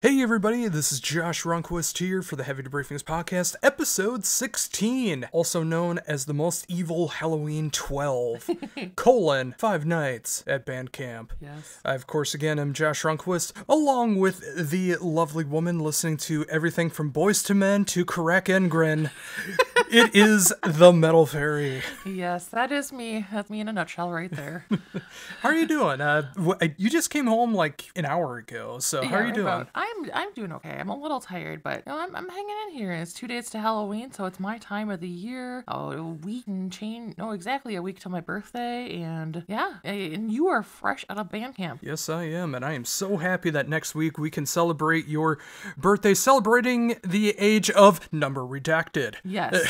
Hey everybody, this is Josh Ronquist here for the Heavy Debriefings podcast, episode 16, also known as the most evil Halloween 12, colon, 5 nights at band camp. Yes. I, of course, again, am Josh Ronquist, along with the lovely woman listening to everything from Boys to Men to Karak Engren. It is the Metal Faerie. Yes, that is me. That's me in a nutshell right there. How are you doing? You just came home like an hour ago, so how are you doing? I'm doing okay. I'm a little tired, but you know, I'm hanging in here. It's 2 days to Halloween, so it's my time of the year. Oh, a week and change. No, exactly a week till my birthday, and yeah, and you are fresh out of band camp. Yes, I am, and I am so happy that next week we can celebrate your birthday, celebrating the age of number redacted. Yes.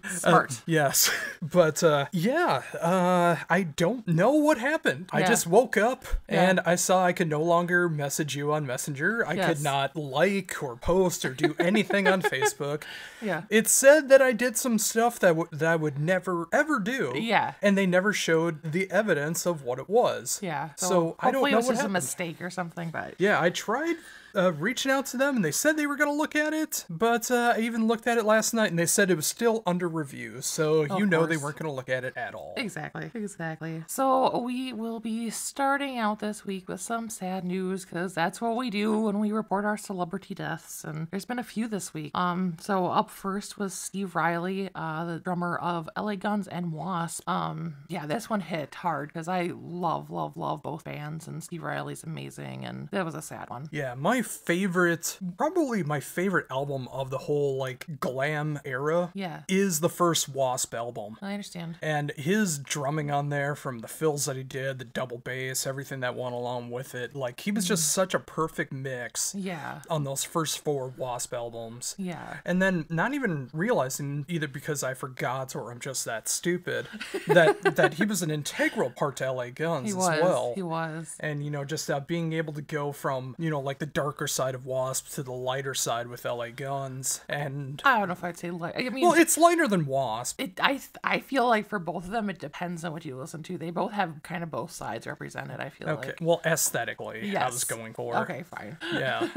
Smart. Yes, but I don't know what happened. I just woke up and I saw I could no longer message you on Messenger. I could not like or post or do anything on Facebook. Yeah. It said that I did some stuff that I would never ever do. Yeah. And they never showed the evidence of what it was. Yeah. So I don't know hopefully it was what just happened. a mistake or something, but Yeah, I tried reaching out to them, and they said they were going to look at it, but I even looked at it last night, and they said it was still under review, so you know they weren't going to look at it at all. Exactly. So we will be starting out this week with some sad news, because that's what we do when we report our celebrity deaths, and there's been a few this week. So up first was Steve Riley, the drummer of LA Guns and Wasp. Yeah, this one hit hard, because I love both bands, and Steve Riley's amazing, and that was a sad one. Yeah, probably my favorite album of the whole, like, glam era is the first Wasp album. I understand. And his drumming on there, from the fills that he did, the double bass, everything that went along with it, like, he was just such a perfect mix on those first 4 Wasp albums. Yeah. And then not even realizing, either because I forgot or I'm just that stupid, that he was an integral part to LA Guns as well. He was. And, you know, just being able to go from, you know, like the darker side of Wasp to the lighter side with LA Guns. And I don't know if I'd say light. I mean, well, it's lighter than Wasp. I feel like for both of them, it depends on what you listen to. They both have kind of both sides represented, I feel like. Okay, well, aesthetically, I was going for. Okay, fine. Yeah.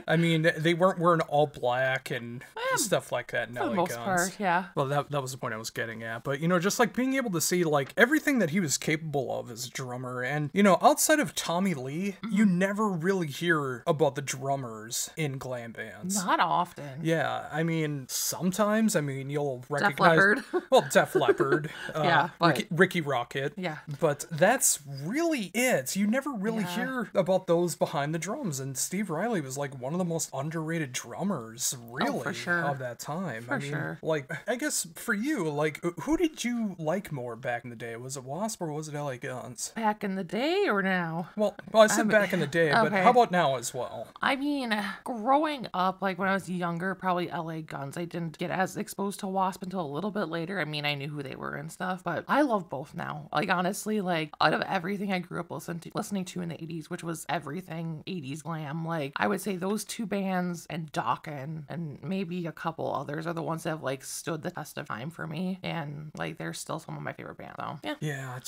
I mean, they weren't wearing all black and stuff like that in For LA the most Guns. part, yeah. Well, that was the point I was getting at. But, you know, just like being able to see, like, everything that he was capable of as a drummer. And, you know, outside of Tommy Lee, you never really hear about the drummers in glam bands. Not often. Yeah, I mean, sometimes, you'll recognize... Def Leppard. Well, Def Leppard. but... Ricky Rocket. Yeah. But that's really it. You never really hear about those behind the drums. And Steve Riley was, like, one of the most underrated drummers, really, for sure. of that time. For sure. Like, I guess for you, like, who did you like more back in the day? Was it Wasp or was it LA Guns? Back in the day or now? Well, I said back in the day, but how about now as well? I mean, growing up, like when I was younger, probably LA Guns. I didn't get as exposed to Wasp until a little bit later. I mean, I knew who they were and stuff, but I love both now. Like, honestly, like, out of everything I grew up listening to in the 80s, which was everything 80s glam, like, I would say those 2 bands and Dokken and maybe a couple others are the ones that have, like, stood the test of time for me, and, like, they're still some of my favorite bands, so, yeah. Yeah,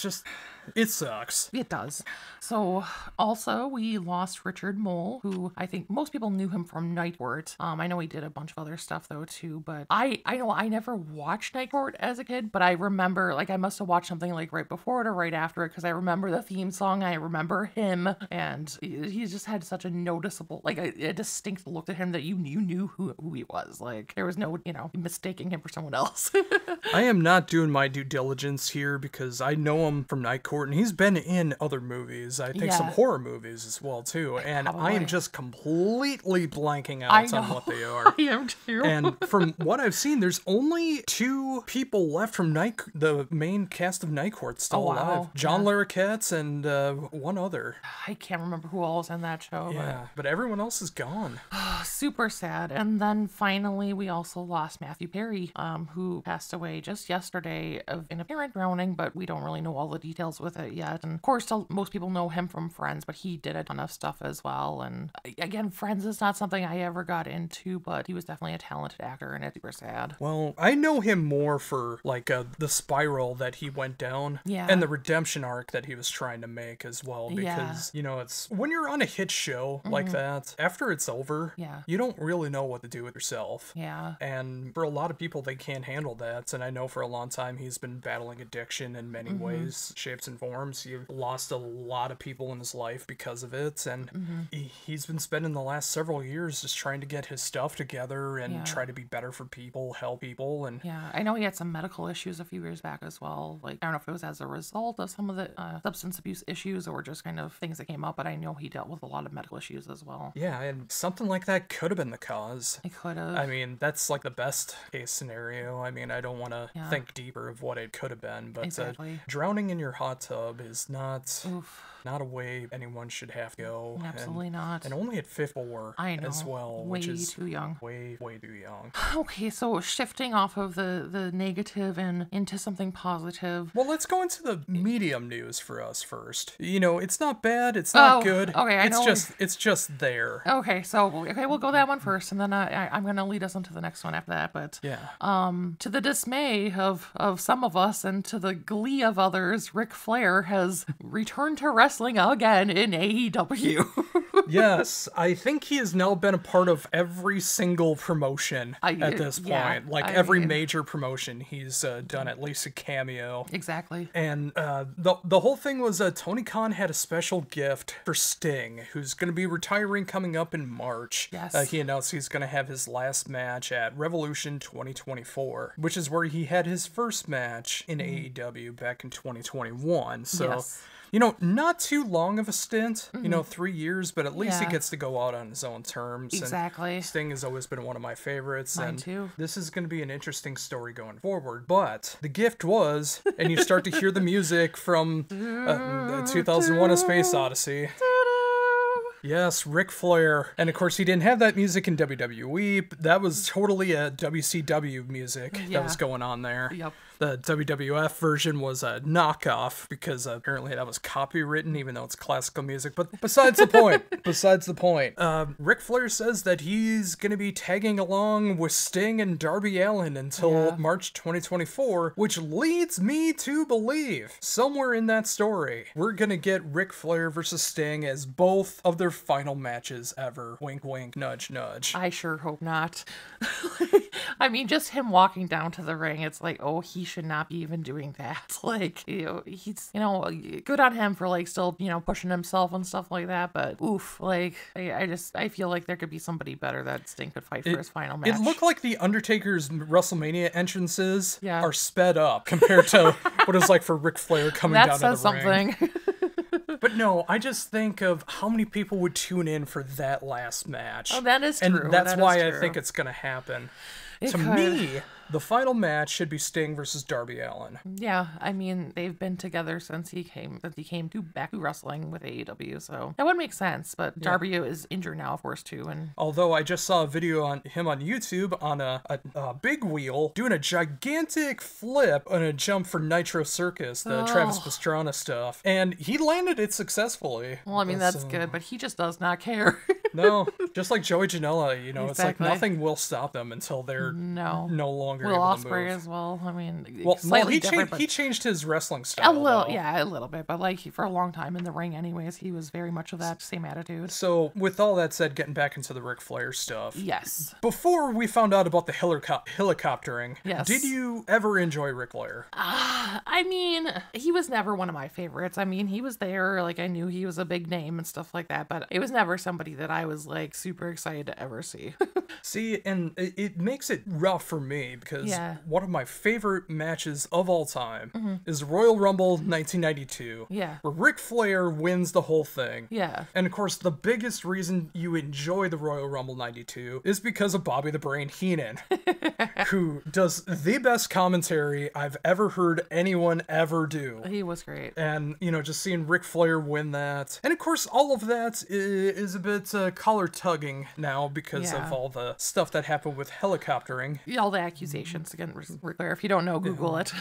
it sucks. It does. So, also, we lost Richard Mole, who I think most people knew him from Night Court. I know he did a bunch of other stuff, though, too, but I know I never watched Night Court as a kid, but I remember, like, I must have watched something, like, right before it or right after it, because I remember the theme song, I remember him, and he just had such a noticeable, like, a distinct look to him that you knew who he was. Like, there was no, you know, mistaking him for someone else. I am not doing my due diligence here, because I know him from Night Court, and he's been in other movies. I think some horror movies as well, too, and I am just completely blanking out on what they are. I am too. And from what I've seen, there's only 2 people left from the main cast of Night Court still alive. John Larroquette and one other. I can't remember who all was in that show. Yeah, but everyone else is gone. Super sad. And then finally, we also lost Matthew Perry, who passed away just yesterday of an apparent drowning, but we don't really know all the details with it yet. And of course, most people know him from Friends, but he did a ton of stuff as well. And again, Friends is not something I ever got into, but he was definitely a talented actor, and it's super sad. Well, Well, I know him more for, like, the spiral that he went down. Yeah. And the redemption arc that he was trying to make as well. Because, you know, it's... When you're on a hit show like that, after it's over, you don't really know what to do with yourself. Yeah. And for a lot of people, they can't handle that. And I know for a long time, he's been battling addiction in many ways, shapes and forms. He lost a lot of people in his life because of it. And he's been spending the last several years just trying to get his stuff together and try to be better for people, help people. And yeah, I know he had some medical issues a few years back as well. Like, I don't know if it was as a result of some of the substance abuse issues or just kind of things that came up, but I know he dealt with a lot of medical issues as well. Yeah, and something like that could have been the cause. It could have. I mean, that's like the best case scenario. I mean, I don't want to think deeper of what it could have been, but drowning in your hot tub is not... Not a way anyone should have to go. Absolutely not. And only at 54 as well, which is too young. Way too young. Okay, so shifting off of the negative and into something positive. Well, let's go into the medium news for us first. You know, it's not bad, it's not good. Okay, it's just there. Okay, so we'll go that one first, and then I'm gonna lead us into the next one after that. But to the dismay of some of us and to the glee of others, Ric Flair has returned to wrestling again in AEW. Yes, I think he has now been a part of every single promotion at this point. Like every major promotion, he's done at least a cameo. Exactly. And the whole thing was Tony Khan had a special gift for Sting, who's going to be retiring coming up in March. Yes. He announced he's going to have his last match at Revolution 2024, which is where he had his first match in AEW back in 2021. So... You know, not too long of a stint, you know, 3 years, but at least he gets to go out on his own terms. Exactly. And Sting has always been one of my favorites. Mine too. This is going to be an interesting story going forward. But the gift was, and you start to hear the music from 2001: A Space Odyssey. Yes, Ric Flair. And of course, he didn't have that music in WWE. That was totally a WCW music that was going on there. Yep. The WWF version was a knockoff because apparently that was copywritten, even though it's classical music. But besides the point, Ric Flair says that he's going to be tagging along with Sting and Darby Allin until March 2024, which leads me to believe somewhere in that story, we're going to get Ric Flair versus Sting as both of their final matches ever. Wink, wink, nudge, nudge. I sure hope not. I mean, just him walking down to the ring, it's like, oh, he should not be even doing that. Like, you know, he's, you know, good on him for like still, you know, pushing himself and stuff like that. But oof, like, I feel like there could be somebody better that Sting could fight for his final match. It looked like the Undertaker's WrestleMania entrances are sped up compared to what it's like for Ric Flair coming down to the ring. That says something. But no, I just think of how many people would tune in for that last match. Oh, that is true. And that's why I think it's going to happen. To me, the final match should be Sting versus Darby Allin. Yeah, I mean, they've been together since he came back to wrestling with AEW, so that would make sense. But Darby is injured now, of course, too. And although I just saw a video on him on YouTube on a big wheel doing a gigantic flip on a jump for Nitro Circus, the Travis Pastrana stuff, and he landed it successfully. Well, I mean, that's good, but he just does not care. No, just like Joey Janela, you know, it's like nothing will stop them until they're no longer Will able to Ospreay move. As well. I mean, he changed his wrestling style. A little bit, but like for a long time in the ring, anyways, he was very much of that same attitude. So, with all that said, getting back into the Ric Flair stuff. Yes. Before we found out about the helicoptering, did you ever enjoy Ric Flair? I mean, he was never one of my favorites. I mean, he was there, like I knew he was a big name and stuff like that, but it was never somebody that I was like super excited to ever see. See, and it makes it rough for me because one of my favorite matches of all time is Royal Rumble 1992. Yeah. Where Ric Flair wins the whole thing. Yeah. And of course, the biggest reason you enjoy the Royal Rumble 92 is because of Bobby the Brain Heenan, who does the best commentary I've ever heard anyone ever do. He was great. And, you know, just seeing Ric Flair win that. And of course, all of that is a bit collar tugging now because of all the stuff that happened with helicoptering. All the accusations against Ric Flair. If you don't know, Google it.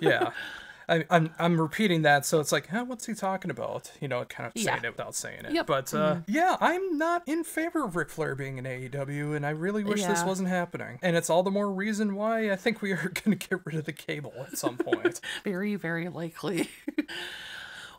Yeah. I'm repeating that, so it's like, huh, what's he talking about? You know, kind of saying it without saying it. Yep. But yeah, I'm not in favor of Ric Flair being in AEW, and I really wish this wasn't happening. And it's all the more reason why I think we are going to get rid of the cable at some point. Very, very likely.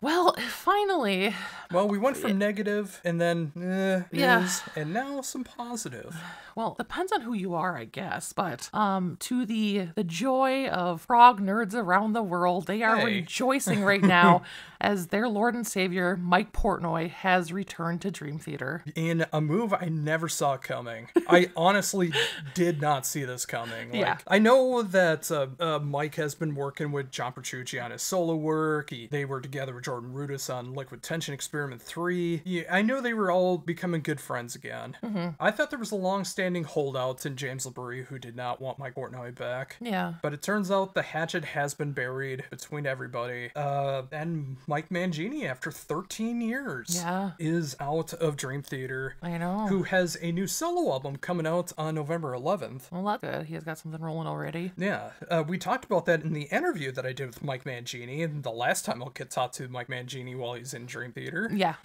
Well, finally. Well, we went from negative and then news, and now some positive. Well, depends on who you are, I guess. But to the joy of frog nerds around the world, they are rejoicing right now as their Lord and Savior, Mike Portnoy, has returned to Dream Theater. In a move I never saw coming. I honestly did not see this coming. Like, I know that Mike has been working with John Petrucci on his solo work. They were together with Jordan Rudess on Liquid Tension Experiment 3. Yeah, I know they were all becoming good friends again. I thought there was a long-standing holdout in James LeBrie who did not want Mike Portnoy back. Yeah. But it turns out the hatchet has been buried between everybody. And Mike Mangini, after 13 years, is out of Dream Theater. I know. Who has a new solo album coming out on November 11th. Well, that's good. He has got something rolling already. Yeah. We talked about that in the interview that I did with Mike Mangini, and the last time I'll get talked to Mike Mangini while he's in Dream Theater. Yeah.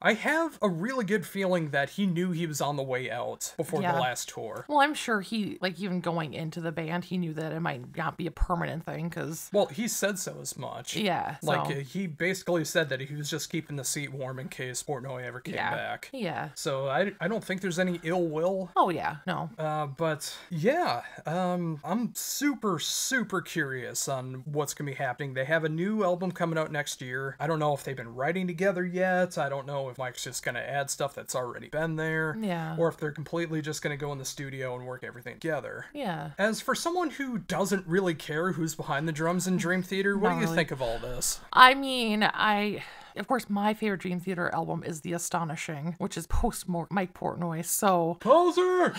I have a really good feeling that he knew he was on the way out before the last tour. Well, I'm sure he, like, even going into the band, he knew that it might not be a permanent thing, because... Well, he said so as much. Yeah. Like, he basically said that he was just keeping the seat warm in case Portnoy ever came back. Yeah. So I don't think there's any ill will. Oh, yeah. No. But, yeah. I'm super, super curious on what's going to be happening. They have a new album coming out next year. I don't know if they've been writing together yet. I don't know if Mike's just going to add stuff that's already been there. Yeah. Or if they're completely just going to go in the studio and work everything together. Yeah. As for someone who doesn't really care who's behind the drums in Dream Theater, what do you think of all this? I mean, of course, my favorite Dream Theater album is The Astonishing, which is post-Mike Portnoy, so... Poser!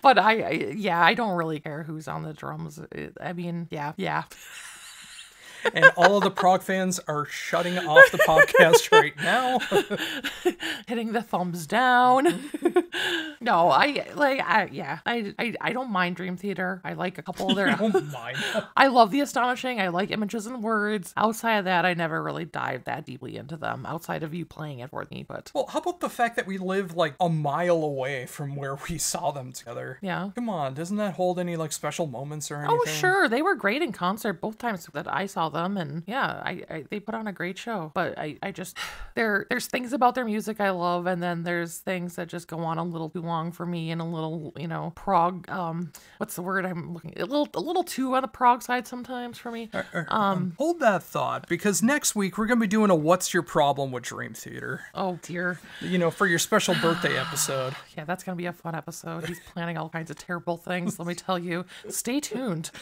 But I don't really care who's on the drums. I mean, yeah. And all of the prog fans are shutting off the podcast right now. Hitting the thumbs down. No, I don't mind Dream Theater. I like a couple of their... I don't mind. I love The Astonishing. I like Images and Words. Outside of that, I never really dived that deeply into them, outside of you playing it for me, but... Well, how about the fact that we live, like, a mile away from where we saw them together? Yeah. Come on, doesn't that hold any, like, special moments or anything? Oh, sure. They were great in concert both times that I saw them, and yeah, they put on a great show. But I just... There's things about their music I love, and then there's things that just go on a little too long for me, and a little, prog, what's the word I'm looking at? A little too on the prog side sometimes for me. Hold that thought, because next week we're going to be doing a What's Your Problem with Dream Theater. Oh, dear. For your special birthday episode. Yeah, that's going to be a fun episode. He's planning all kinds of terrible things, let me tell you. Stay tuned.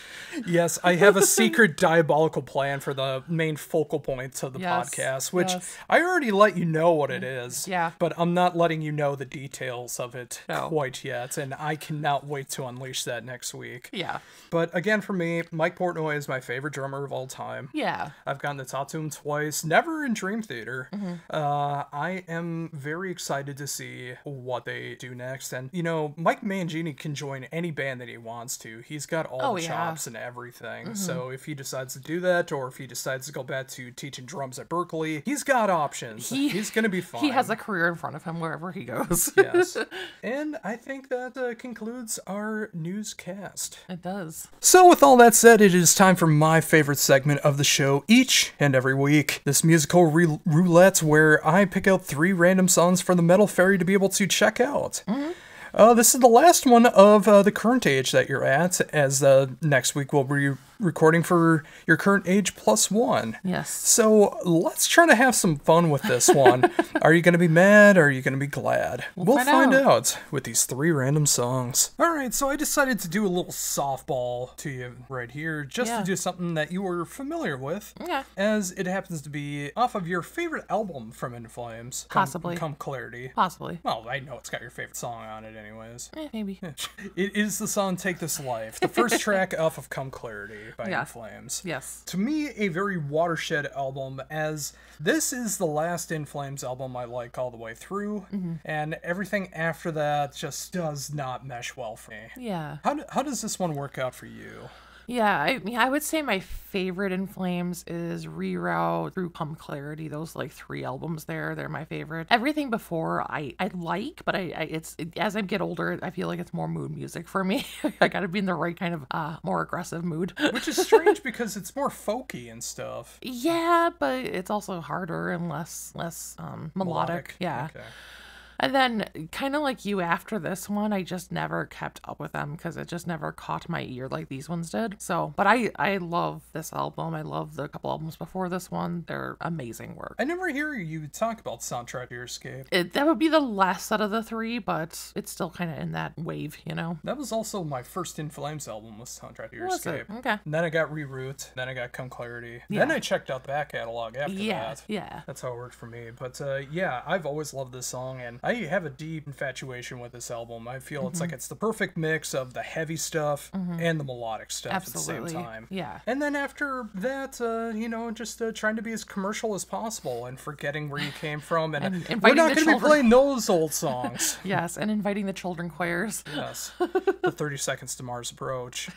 Yes, I have a secret diabolical plan for the main focal points of the podcast, which I already let you know what it is. Yeah. But I'm not letting you know the details of it quite yet, and I cannot wait to unleash that next week. Yeah. But again, for me, Mike Portnoy is my favorite drummer of all time. Yeah. I've gotten to talk to him twice, never in Dream Theater. I am very excited to see what they do next. And, Mike Mangini can join any band that he wants to. He's got all the chops and everything. So if he decides to do that, or if he decides to go back to teaching drums at Berkeley, he's got options. He's going to be fine. He has a career in front of him wherever he goes. Yes. And I think that concludes our newscast. It does. So with all that said, it is time for my favorite segment of the show each and every week. This musical roulette where I pick out 3 random songs for the Metal Faerie to be able to check out. This is the last one of the current age that you're at, as next week we'll be recording for your current age +1. Yes. So let's try to have some fun with this one. Are you going to be mad, or are you going to be glad? We'll find out with these 3 random songs. All right, so I decided to do a little softball to you right here, just to do something that you were familiar with. Yeah. As it happens to be off of your favorite album from In Flames. Possibly. Come Clarity. Possibly. Well, I know it's got your favorite song on it anyways. Maybe. It is the song Take This Life, the first track off of Come Clarity by In Flames. Yes. To me, a very watershed album, as this is the last In Flames album I like all the way through, and everything after that just does not mesh well for me. Yeah. How does this one work out for you? Yeah, I mean, I would say my favorite In Flames is Reroute through Come Clarity. Those like 3 albums there, they're my favorite. Everything before I like, but it's as I get older, I feel like it's more mood music for me. I gotta be in the right kind of more aggressive mood. Which is strange because it's more folky and stuff. Yeah, but it's also harder and less melodic. Yeah. Okay. And then, kind of like you after this one, I just never kept up with them because it just never caught my ear like these ones did. So, but I love this album. I love the couple albums before this one. They're amazing work. I never hear you talk about Soundtrack to Your Escape. That would be the last out of the 3, but it's still kind of in that wave, you know? That was also my first In Flames album, was Soundtrack to Your Escape. Okay. And then I got Reroute, then I got Come Clarity. Yeah. Then I checked out the back catalog after that. Yeah. That's how it worked for me. But yeah, I've always loved this song, and I have a deep infatuation with this album. I feel it's like it's the perfect mix of the heavy stuff and the melodic stuff at the same time. Yeah. And then after that, you know, just trying to be as commercial as possible and forgetting where you came from. And we're not going to be playing those old songs. Yes, and inviting the children choirs. Yes. The 30 Seconds to Mars approach.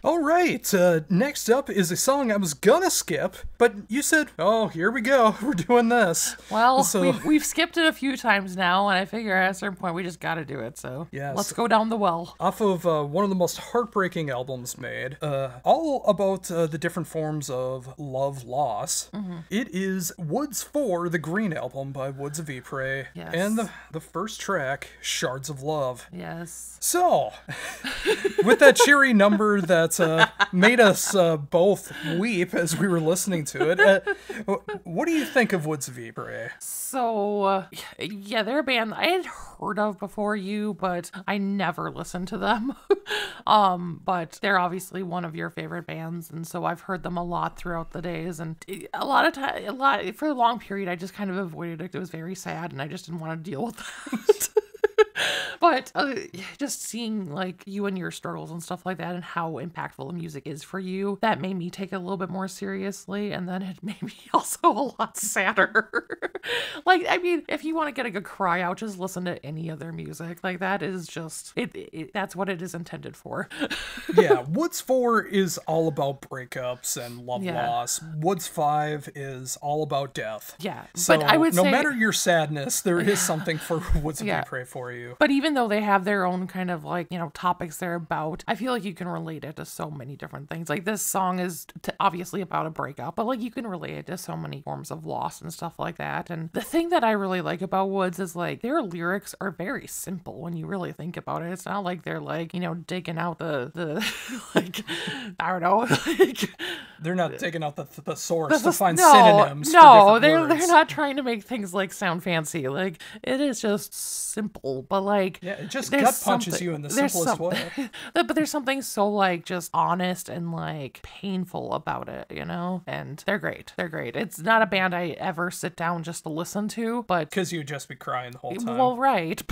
All right, next up is a song I was gonna skip, but you said, oh, here we go, we're doing this. Well, so we've skipped it a few times now, and I figure at a certain point we just gotta do it, so yes. Let's go down the well. Off of one of the most heartbreaking albums made, all about the different forms of love loss. It is Woods 4, the Green Album by Woods of Ypres, and the first track, Shards of Love. Yes. So, with that cheery number that made us both weep as we were listening to it, what do you think of Woods of Ypres? So, yeah, they're a band I had heard of before you, but I never listened to them. But they're obviously one of your favorite bands, and so I've heard them a lot throughout the days, and for a long period, I just kind of avoided it. It was very sad, and I just didn't want to deal with that. But just seeing like you and your struggles and stuff like that and how impactful the music is for you, that made me take it a little bit more seriously, and then it made me also a lot sadder. Like, I mean, if you want to get a good cry out, just listen to any of their music. Like, that is just that's what it is intended for. Yeah, Woods 4 is all about breakups and love loss. Woods 5 is all about death. Yeah, so but I would say, no matter your sadness, there is something for Woods of Ypres for you. But even though they have their own kind of like, you know, topics they're about, I feel like you can relate it to so many different things. Like, this song is obviously about a breakup, but like you can relate it to so many forms of loss and stuff like that. And the thing that I really like about Woods is like their lyrics are very simple when you really think about it. It's not like they're like, you know, digging out the like, I don't know, like, they're not digging out the thesaurus to find synonyms. No, they're not trying to make things like sound fancy. Like, it is just simple, but like, yeah, it just gut punches you in the simplest way. But there's something so like just honest and like painful about it, you know? And they're great. They're great. It's not a band I ever sit down just to listen to, but because you'd just be crying the whole time. Well, right.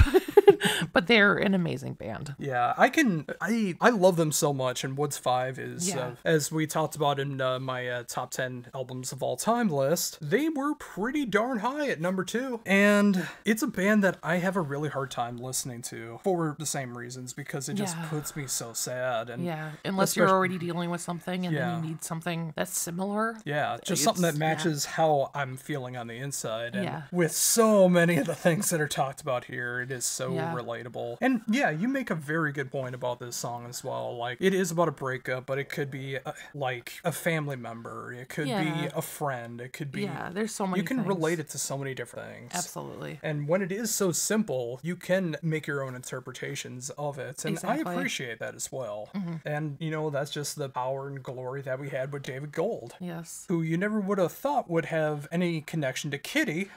But they're an amazing band. Yeah, I love them so much, and Woods 5 is, as we talked about in my top 10 albums of all time list, they were pretty darn high at number 2. And it's a band that I have a really hard time listening to for the same reasons, because it just puts me so sad. And unless you're already dealing with something and then you need something that's similar. Yeah, just something that matches how I'm feeling on the inside. And with so many of the things that are talked about here, it is so relatable. And yeah, you make a very good point about this song as well. Like, it is about a breakup, but it could be like a family member. It could be a friend. It could be... Yeah, there's so many You can things. relate it to so many different things. Absolutely. And when it is so simple, you can make your own interpretations of it. And I appreciate that as well. And, you know, that's just the power and glory that we had with David Gold. Yes. Who you never would have thought would have any connection to Kitty.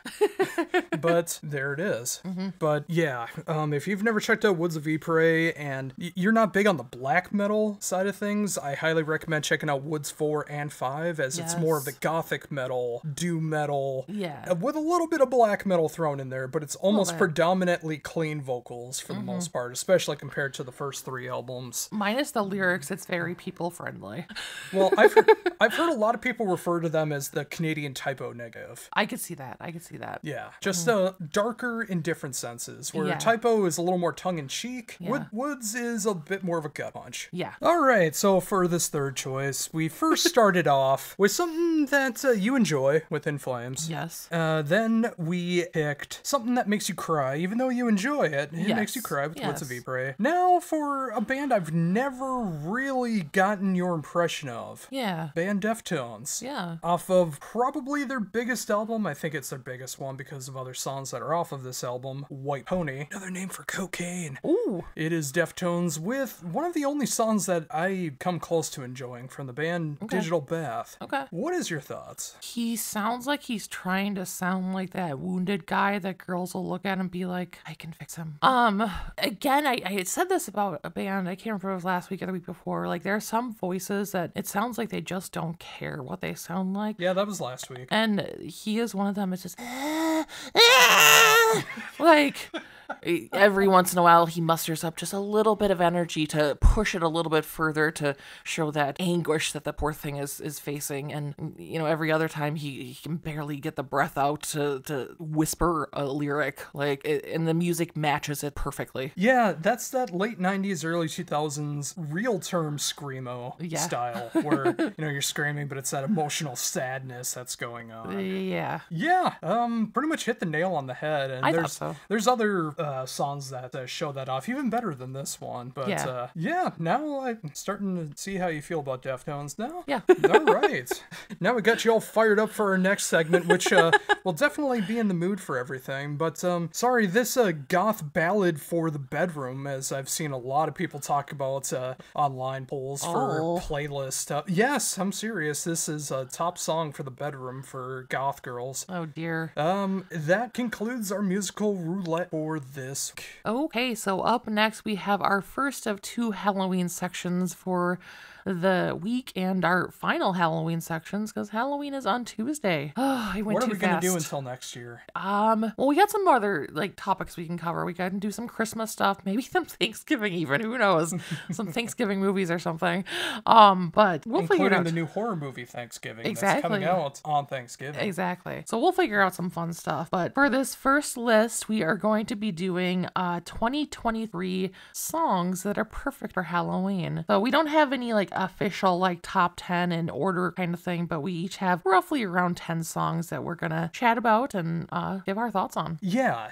But there it is. But yeah, if you've never checked out Woods of Ypres and you're not big on the black metal side of things, I highly recommend checking out Woods 4 and 5, as it's more of the gothic metal, doom metal, with a little bit of black metal thrown in there, but it's almost predominantly clean vocals. vocals for the most part, especially compared to the first 3 albums. Minus the lyrics, it's very people-friendly. Well, I've heard a lot of people refer to them as the Canadian typo negative. I could see that. Yeah, just darker in different senses, where typo is a little more tongue-in-cheek. Woods is a bit more of a gut punch. Yeah. All right, so for this third choice, we first started off with something that you enjoy with In Flames. Yes. Then we picked something that makes you cry, even though you enjoy it. It makes you cry with Wits of Ypres. Now for a band I've never really gotten your impression of. Yeah. Band Deftones. Yeah. Off of probably their biggest album. I think it's their biggest one because of other songs that are off of this album. White Pony. Another name for cocaine. Ooh. It is Deftones with one of the only songs that I come close to enjoying from the band, Digital Bath. Okay. What is your thoughts? He sounds like he's trying to sound like that wounded guy that girls will look at and be like, I can fix him. Again, I had said this about a band, I can't remember if it was last week or the week before, like there are some voices that it sounds like they just don't care what they sound like. Yeah, that was last week. And he is one of them. It's just, like... Every once in a while, he musters up just a little bit of energy to push it a little bit further to show that anguish that the poor thing is facing. And, you know, every other time he can barely get the breath out to whisper a lyric, and the music matches it perfectly. Yeah, that's that late 90s, early 2000s real term screamo style where, you're screaming, but it's that emotional sadness that's going on. Yeah. Yeah, pretty much hit the nail on the head. And I thought so. There's other songs that show that off even better than this one, but now I'm starting to see how you feel about Deftones now. All right, now we got you all fired up for our next segment, which will definitely be in the mood for everything, but sorry, this goth ballad for the bedroom, as I've seen a lot of people talk about online polls for playlist. Yes, I'm serious, this is a top song for the bedroom for goth girls. Oh dear. That concludes our musical roulette for this. Okay, so up next we have our first of 2 Halloween sections for the week and our final Halloween sections because Halloween is on Tuesday. Oh, I went too fast. What are we going to do until next year? Well, we got some other topics we can cover. We can do some Christmas stuff, maybe some Thanksgiving even, who knows? Some Thanksgiving movies or something. But we'll figure it out. Including the new horror movie Thanksgiving that's coming out on Thanksgiving. Exactly. So we'll figure out some fun stuff. But for this first list, we are going to be doing 2023 songs that are perfect for Halloween. So we don't have any official top 10 in order kind of thing, but we each have roughly around 10 songs that we're gonna chat about and give our thoughts on. Yeah,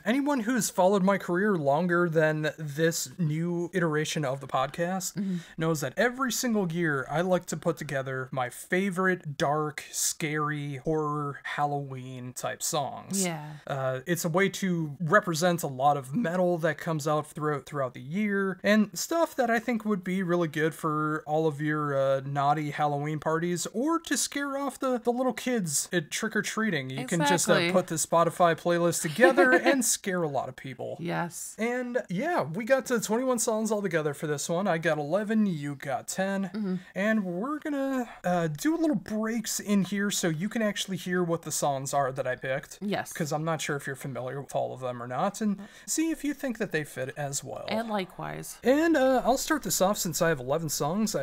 anyone who's followed my career longer than this new iteration of the podcast knows that every single year I like to put together my favorite dark, scary, horror, Halloween type songs. Yeah. It's a way to represent a lot of metal that comes out throughout the year and stuff that I think would be really good for all of your naughty Halloween parties, or to scare off the little kids at trick-or-treating. You can just put the Spotify playlist together and scare a lot of people. Yes. And yeah, we got to 21 songs altogether for this one. I got 11, you got 10. And we're gonna do a little breaks in here so you can actually hear what the songs are that I picked. Yes. Because I'm not sure if you're familiar with all of them or not, and see if you think that they fit as well. And likewise. And I'll start this off since I have 11 songs.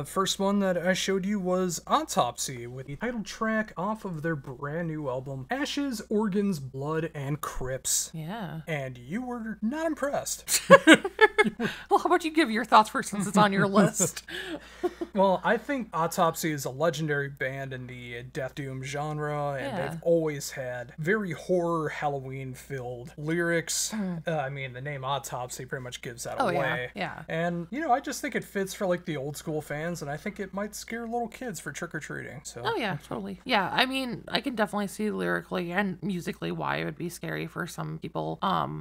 First one that I showed you was Autopsy, with the title track off of their brand new album, Ashes, Organs, Blood, and Crypts. Yeah. And you were not impressed. Well, how about you give your thoughts first since it's on your list? Well, I think Autopsy is a legendary band in the death doom genre, and they've always had very horror, Halloween-filled lyrics. I mean, the name Autopsy pretty much gives that away. Yeah. And, I just think it fits for, the old school fans, and I think it might scare little kids for trick-or-treating. So. Oh, yeah, totally. Yeah, I mean, I can definitely see lyrically and musically why it would be scary for some people.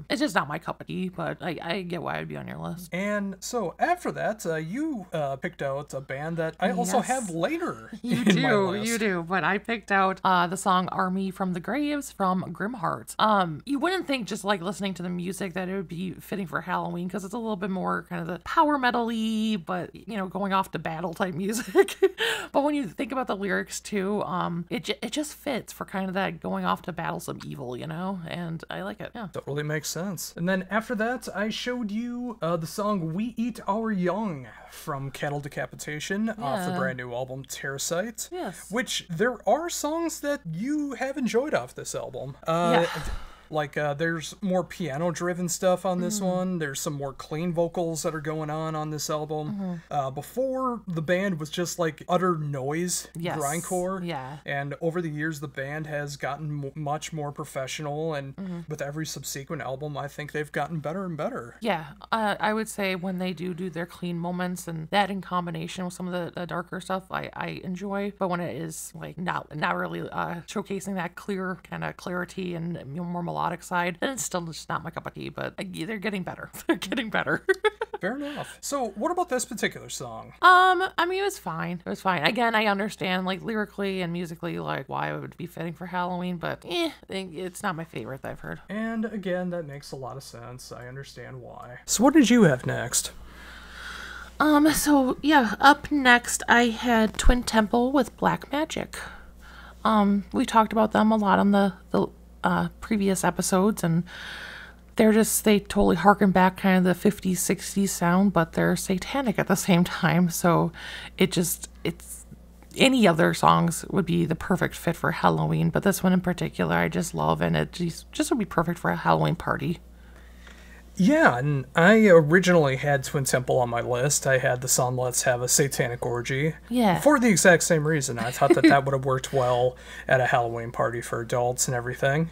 It's just not my cup of tea, but I get why it would be on your list. And so after that, you picked out a band that I also have later. You do, but I picked out the song Army from the Graves from Grimheart. You wouldn't think just listening to the music that it would be fitting for Halloween because it's a little bit more kind of the power metal-y, but, you know, going off to battle type music. But when you think about the lyrics too, it just fits for kind of that going off to battle some evil, you know? And I like it, yeah. Totally makes sense. And then after that, I showed you the song We Eat Our Young from Cattle Decapitation off the brand new album Terracite. Yes. Which there are songs that you have enjoyed off this album. Like, there's more piano-driven stuff on this one. There's some more clean vocals that are going on this album. Before, the band was just, like, utter noise, grindcore. Yeah. And over the years, the band has gotten much more professional, and with every subsequent album, I think they've gotten better and better. Yeah, I would say when they do their clean moments, and that in combination with some of the darker stuff, I enjoy. But when it is, like, not really showcasing that clear kind of clarity and more melodic side, and it's still just not my cup of tea, but they're getting better. They're getting better. Fair enough. So what about this particular song? I mean, it was fine. It was fine. Again, I understand, like, lyrically and musically, like, why it would be fitting for Halloween, but it's not my favorite that I've heard. And again, that makes a lot of sense. I understand why. So what did you have next? So yeah, up next I had Twin Temple with Black Magic. We talked about them a lot on the previous episodes, and they totally harken back kind of the 50s, 60s sound, but they're satanic at the same time. So it's any other songs would be the perfect fit for Halloween, but this one in particular I just love, and it just would be perfect for a Halloween party. Yeah, and I originally had Twin Temple on my list. I had the song Let's Have a Satanic Orgy. Yeah. For the exact same reason. I thought that would have worked well at a Halloween party for adults and everything.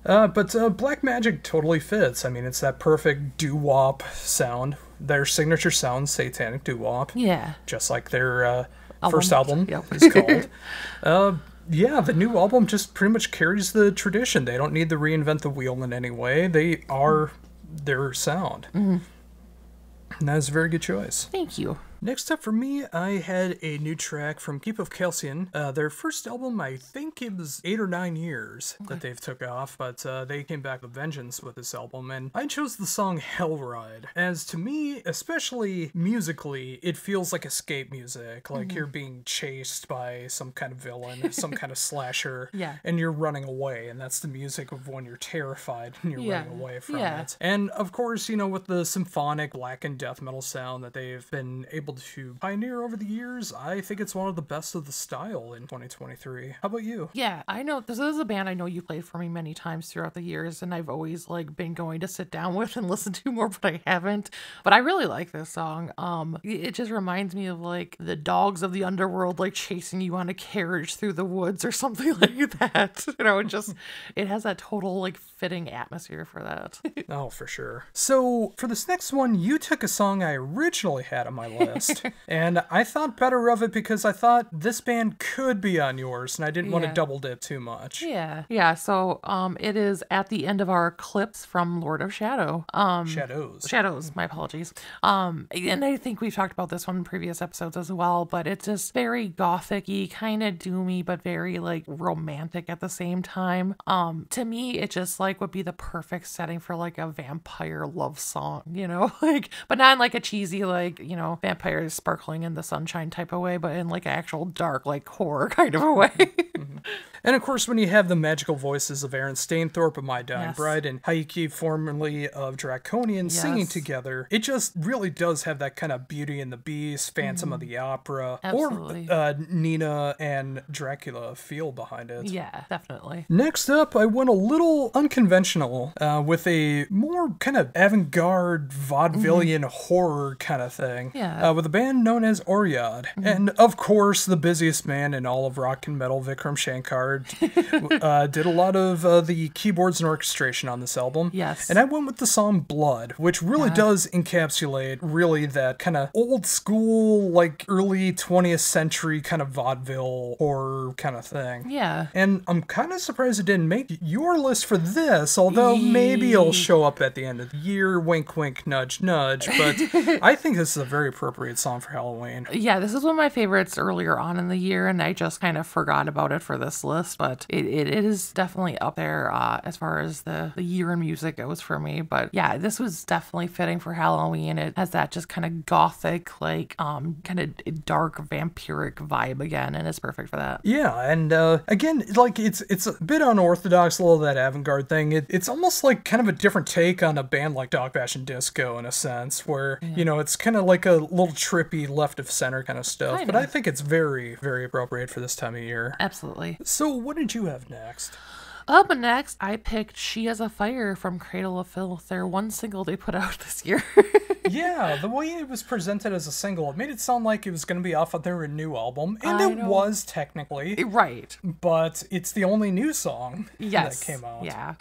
But Black Magic totally fits. I mean, it's that perfect doo-wop sound. Their signature sound, Satanic Doo-wop. Yeah. Just like their first album is called. Yeah, the new album just pretty much carries the tradition. They don't need to reinvent the wheel in any way. They are their sound. And that is a very good choice. Thank you. Next up for me, I had a new track from Keep of Calcium. Their first album, I think it was 8 or 9 years that they've took off, but they came back with vengeance with this album, and I chose the song Hellride, as to me, especially musically, it feels like escape music, like you're being chased by some kind of villain, some kind of slasher, and you're running away, and that's the music of when you're terrified and you're running away from it. And of course, you know, with the symphonic black and death metal sound that they've been able to pioneer over the years, I think it's one of the best of the style in 2023. How about you? Yeah, I know this is a band I know you played for me many times throughout the years, and I've always like been going to sit down with and listen to more, but I haven't. But I really like this song. It just reminds me of like the dogs of the underworld like chasing you on a carriage through the woods or something like that. You know, it has that total like fitting atmosphere for that. Oh, for sure. So for this next one, you took a song I originally had on my list. And I thought better of it because I thought this band could be on yours, and I didn't want to double dip too much. Yeah. So it is At the End of Our Eclipse from Lord of Shadow. Shadows, my apologies. And I think we've talked about this one in previous episodes as well, but it's just very gothic-y, kind of doomy, but very like romantic at the same time. To me, it just like would be the perfect setting for like a vampire love song, you know, like, but not in like a cheesy like, you know, vampires sparkling in the sunshine type of way, but in like an actual dark like horror kind of a way. And of course, when you have the magical voices of Aaron Stainthorpe of My Dying Bride and Heike, formerly of Draconian, singing together, it just really does have that kind of Beauty and the Beast, Phantom of the Opera, Absolutely. or Nina and Dracula feel behind it. Yeah, definitely. Next up, I went a little unconventional with a more kind of avant-garde vaudevillian horror kind of thing. With a band known as Oryad. And of course, the busiest man in all of rock and metal, Vikram Shankar, did a lot of the keyboards and orchestration on this album. Yes. And I went with the song Blood, which really does encapsulate really that kind of old school, like early 20th century kind of vaudeville horror kind of thing. Yeah. And I'm kind of surprised it didn't make your list for this, although maybe it'll show up at the end of the year, wink, wink, nudge, nudge. But I think this is a very appropriate appropriate song for Halloween. Yeah, this is one of my favorites earlier on in the year, and I just kind of forgot about it for this list, but it is definitely up there as far as the year in music goes for me. But yeah, this was definitely fitting for Halloween. It has that just kind of gothic, like kind of dark vampiric vibe again, and it's perfect for that. Yeah, and again, like it's a bit unorthodox, a little of that avant-garde thing. It's almost like kind of a different take on a band like Dog Fashion Disco in a sense, where you know, it's kind of like a little trippy left of center kind of stuff. But I think it's very, very appropriate for this time of year. Absolutely. So what did you have next? Up next, I picked She Has a Fire from Cradle of Filth, their one single they put out this year. Yeah, the way it was presented as a single, it made it sound like it was going to be off of their new album, and it was technically. Right. But it's the only new song that came out. Yeah.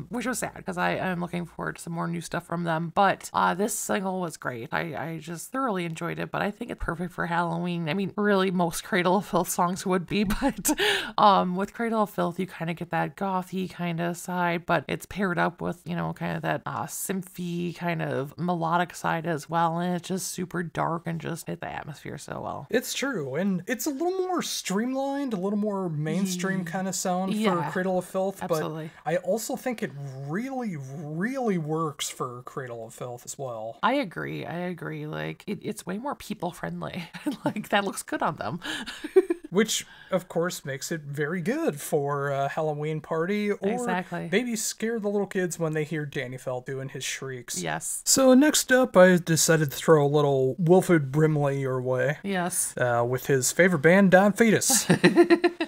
Which was sad, because I am looking forward to some more new stuff from them. But this single was great. I just thoroughly enjoyed it, but I think it's perfect for Halloween. I mean, really, most Cradle of Filth songs would be, but with Cradle of Filth, you kind of get that gothy kind of side, but it's paired up with, you know, kind of that symphy kind of melodic side as well, and it's just super dark and just hit the atmosphere so well. It's true, and it's a little more streamlined, a little more mainstream kind of sound for Cradle of Filth. Absolutely. But I also think it really, really works for Cradle of Filth as well. I agree. Like, it's way more people friendly. Like, that looks good on them. Which, of course, makes it very good for a Halloween party, or maybe scare the little kids when they hear Danny Felt doing his shrieks. Yes. So next up, I decided to throw a little Wilfred Brimley your way. Yes. With his favorite band, Don Fetus.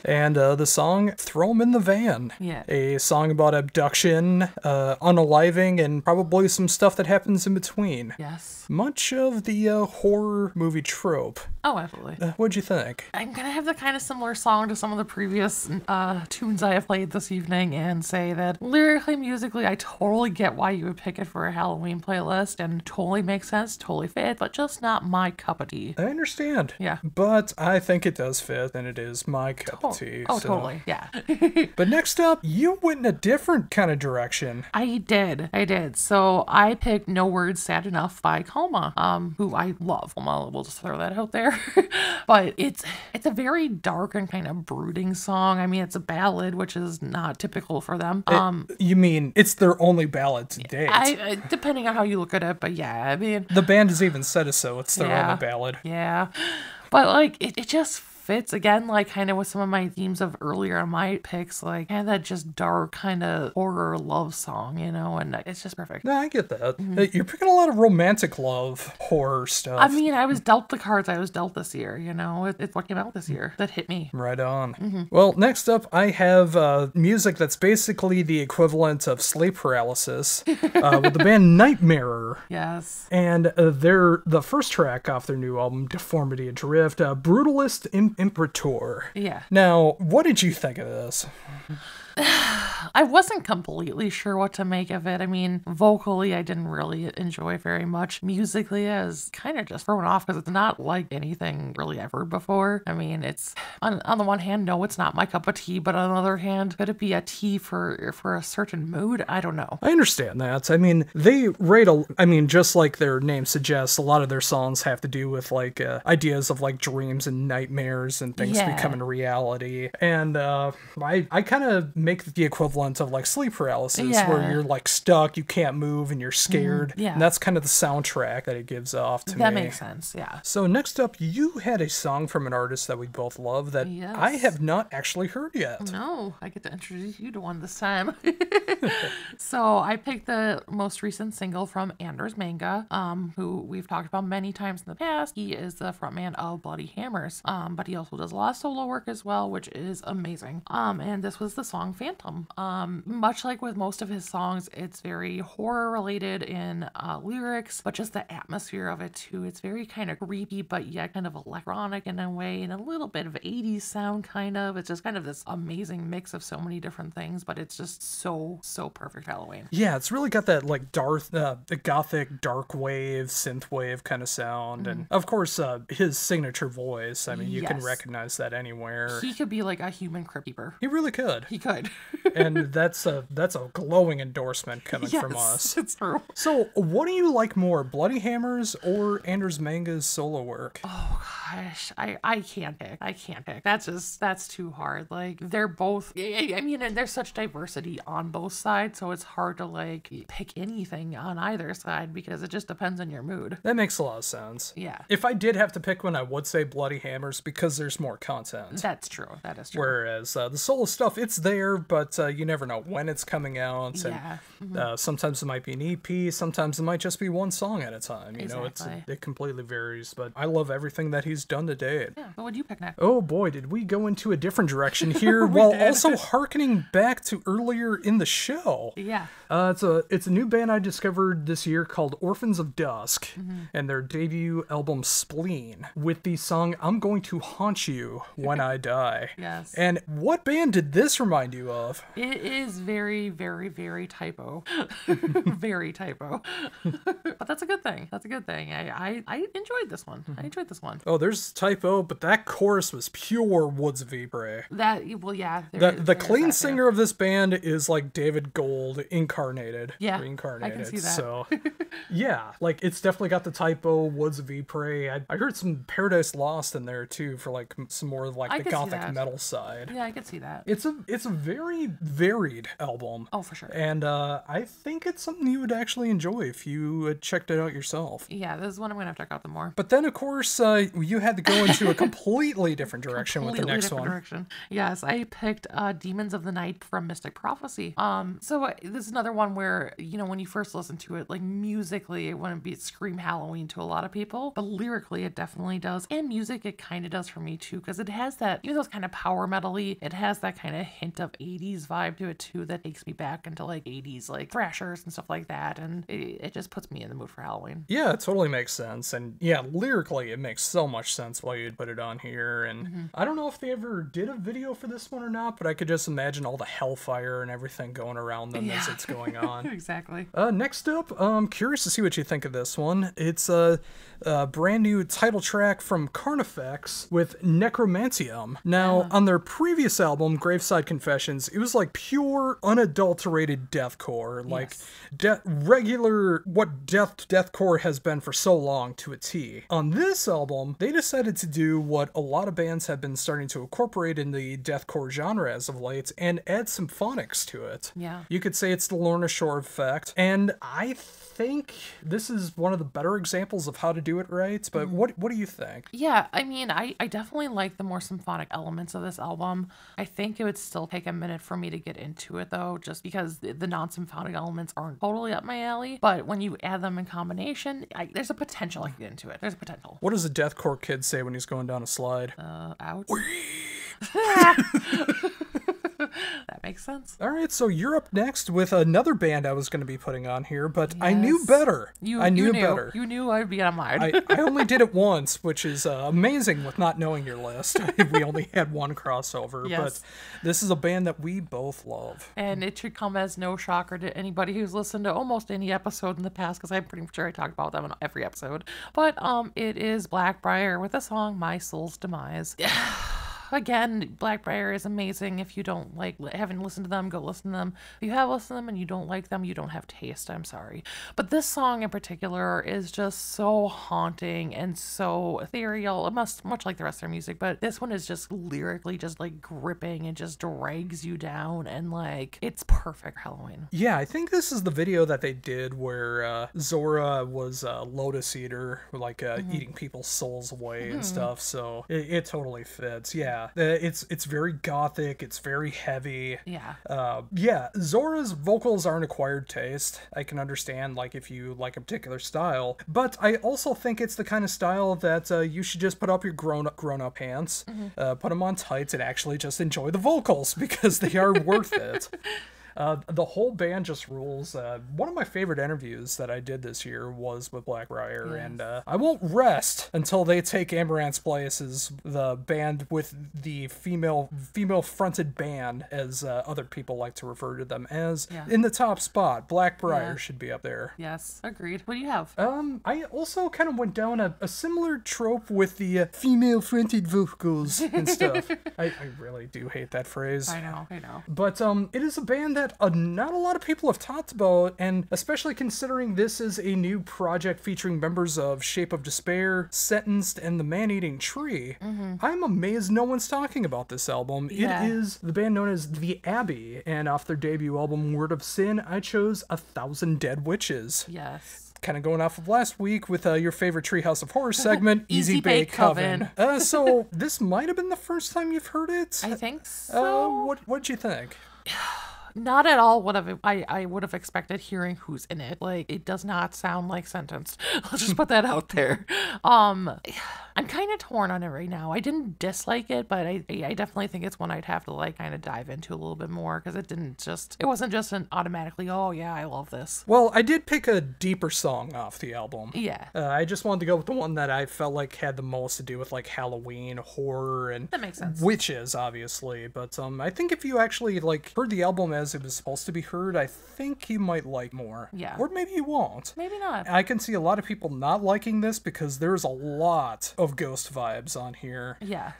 And the song Throw 'Em in the Van. Yeah. A song about abduction, unaliving, and probably some stuff that happens in between. Yes. Much of the horror movie trope. Oh, absolutely. What'd you think? I'm gonna have the kind of similar song to some of the previous tunes I have played this evening and say that lyrically, musically, I totally get why you would pick it for a Halloween playlist and totally makes sense, totally fit, but just not my cup of tea. I understand. Yeah. But I think it does fit, and it is my cup of tea. Oh, totally. Yeah. But next up, you went in a different kind of direction. I did. So I picked No Words Sad Enough by Calma, who I love. We'll just throw that out there. But it's a very dark and kind of brooding song. I mean, it's a ballad, which is not typical for them. You mean it's their only ballad to date? Depending on how you look at it, but yeah, I mean, the band has even said it, so it's their only ballad. Yeah, but like it just fits again, like kind of with some of my themes of earlier on my picks, like kind of that just dark kind of horror love song, you know, and it's just perfect. No, I get that. You're picking a lot of romantic love horror stuff. I mean, I was dealt the cards I was dealt this year, you know. It's what came out this year that hit me. Right on. Well, next up, I have music that's basically the equivalent of sleep paralysis with the band Nightmarer. Yes. And they're the first track off their new album, Deformity Adrift, Brutalist Imperator. Yeah. Now, what did you think of this? I wasn't completely sure what to make of it. I mean, vocally, I didn't really enjoy very much. Musically, I was kind of just thrown off because it's not like anything really I've heard before. I mean, it's on the one hand, no, it's not my cup of tea, but on the other hand, could it be a tea for a certain mood? I don't know. I understand that. I mean, they write just like their name suggests, a lot of their songs have to do with like ideas of like dreams and nightmares and things becoming reality. And I kind of make the equivalent of like sleep paralysis, where you're like stuck, you can't move, and you're scared. And that's kind of the soundtrack that it gives off to me. That makes sense, yeah. So next up, you had a song from an artist that we both love that I have not actually heard yet. No, I get to introduce you to one this time. So I picked the most recent single from Anders Manga, who we've talked about many times in the past. He is the frontman of Bloody Hammers, but he also does a lot of solo work as well, which is amazing. And this was the song Phantom. Much like with most of his songs, it's very horror related in lyrics, but just the atmosphere of it too. It's very kind of creepy, but yet kind of electronic in a way, and a little bit of 80s sound kind of. It's just kind of this amazing mix of so many different things, but it's just so perfect Halloween. Yeah, it's really got that like the gothic dark wave, synth wave kind of sound, and of course his signature voice. I mean, you can recognize that anywhere. He could be like a human crypt keeper. He really could. He could. good. And that's a glowing endorsement coming from us. It's true. So, what do you like more, Bloody Hammers or Anders Manga's solo work? Oh gosh, I can't pick. I can't pick. That's too hard. Like, they're both. I mean, and there's such diversity on both sides, so it's hard to like pick anything on either side because it just depends on your mood. That makes a lot of sense. Yeah. If I did have to pick one, I would say Bloody Hammers because there's more content. That's true. That is true. Whereas the solo stuff, it's there, but you never know when it's coming out. Yeah. And sometimes it might be an EP, sometimes it might just be one song at a time. You know, it completely varies. But I love everything that he's done to date. Yeah. What would you pick next? Oh boy, did we go into a different direction here while also hearkening back to earlier in the show. Yeah. It's a new band I discovered this year called Orphans of Dusk, and their debut album Spleen, with the song I'm Going to Haunt You When I Die. Yes. And what band did this remind you of? It is very, very, very typo. Very typo. But that's a good thing. That's a good thing. I enjoyed this one. I enjoyed this one. Oh, there's typo, but that chorus was pure Woods Vibre. Well, yeah. The clean singer of this band is like David Gold incarnated. Yeah, reincarnated. I can see that. So, yeah, like it's definitely got the typo, Woods Vibre. I heard some Paradise Lost in there too for like some more of like the gothic metal side. Yeah, I can see that. It's a very varied album. Oh, for sure. And I think it's something you would actually enjoy if you checked it out yourself. Yeah, this is one I'm gonna have to check out the more. But then, of course, you had to go into a completely different direction with the next one. Direction. Yes, I picked Demons of the Night from Mystic Prophecy. So this is another one where, you know, when you first listen to it, like musically, it wouldn't be Scream Halloween to a lot of people, but lyrically, it definitely does. And music, it kind of does for me too, because it has that, even though it's kind of power metal-y, it has that kind of hint of 80s vibe to it too that takes me back into like 80s, like thrashers and stuff like that, and it just puts me in the mood for Halloween. Yeah, it totally makes sense. And yeah, lyrically, it makes so much sense why you'd put it on here. And I don't know if they ever did a video for this one or not, but I could just imagine all the hellfire and everything going around them as it's going on. Exactly. Next up, I'm curious to see what you think of this one. It's a brand new title track from Carnifex with Necromantium. Now, on their previous album, Graveside Confessions, it was like pure, unadulterated deathcore, like regular what deathcore has been for so long to a T. On this album, they decided to do what a lot of bands have been starting to incorporate in the deathcore genre as of late and add symphonics to it. Yeah. You could say it's the Lorna Shore effect, and I think this is one of the better examples of how to do it right, but what do you think? Yeah, I mean, I definitely like the more symphonic elements of this album. I think it would still take a minute for me to get into it though, just because the non-symphonic elements aren't totally up my alley, but when you add them in combination, there's a potential I can get into it. There's a potential. What does a deathcore kid say when he's going down a slide? Ouch. That makes sense. All right, so you're up next with another band I was going to be putting on here, but I knew better. I knew better. You knew I'd be on mine. I only did it once, which is amazing with not knowing your list. We only had one crossover, but this is a band that we both love. And it should come as no shocker to anybody who's listened to almost any episode in the past, because I'm pretty sure I talked about them in every episode. But it is Blackbriar with the song My Soul's Demise. Again, Blackbriar is amazing. If you don't haven't listened to them, go listen to them. If you have listened to them and you don't like them, you don't have taste. I'm sorry. But this song in particular is just so haunting and so ethereal, much like the rest of their music. But this one is just lyrically just like gripping and just drags you down, and like it's perfect for Halloween. Yeah, I think this is the video that they did where Zora was a lotus eater, like eating people's souls away and stuff. So it totally fits. Yeah. It's very gothic. It's very heavy. Yeah. Zora's vocals are an acquired taste. I can understand, like, if you like a particular style, but I also think it's the kind of style that you should just put up your grown-up pants, put them on tights, and actually just enjoy the vocals because they are worth it. The whole band just rules. One of my favorite interviews that I did this year was with Blackbriar, and I won't rest until they take Amaranth's place as the band with the female fronted band, as other people like to refer to them as, in the top spot. Blackbriar should be up there. Yes, agreed. What do you have? I also kind of went down a similar trope with the female fronted vocals and stuff. I really do hate that phrase. I know. But it is a band that not a lot of people have talked about, and especially considering this is a new project featuring members of Shape of Despair, Sentenced, and the Man-Eating Tree. I'm amazed no one's talking about this album. Yeah. It is the band known as The Abbey, and off their debut album Word of Sin, I chose 1,000 Dead Witches. Yes. Kind of going off of last week with your favorite Treehouse of Horror segment, Easy Bake Coven. So this might have been the first time you've heard it. I think so. What'd you think? Not at all what I would have expected hearing who's in it. Like, it does not sound like Sentenced. Let's just put that out there. I'm kind of torn on it right now. I didn't dislike it, but I definitely think it's one I'd have to like kind of dive into a little bit more, because it wasn't just an automatically, oh yeah, I love this. Well, I did pick a deeper song off the album. Yeah. I just wanted to go with the one that I felt like had the most to do with like Halloween, horror, and that makes sense. Witches, obviously. But I think if you actually like heard the album as it was supposed to be heard, I think you might like more. Yeah. Or maybe you won't. Maybe not. I can see a lot of people not liking this because there's a lot of Ghost vibes on here. Yeah.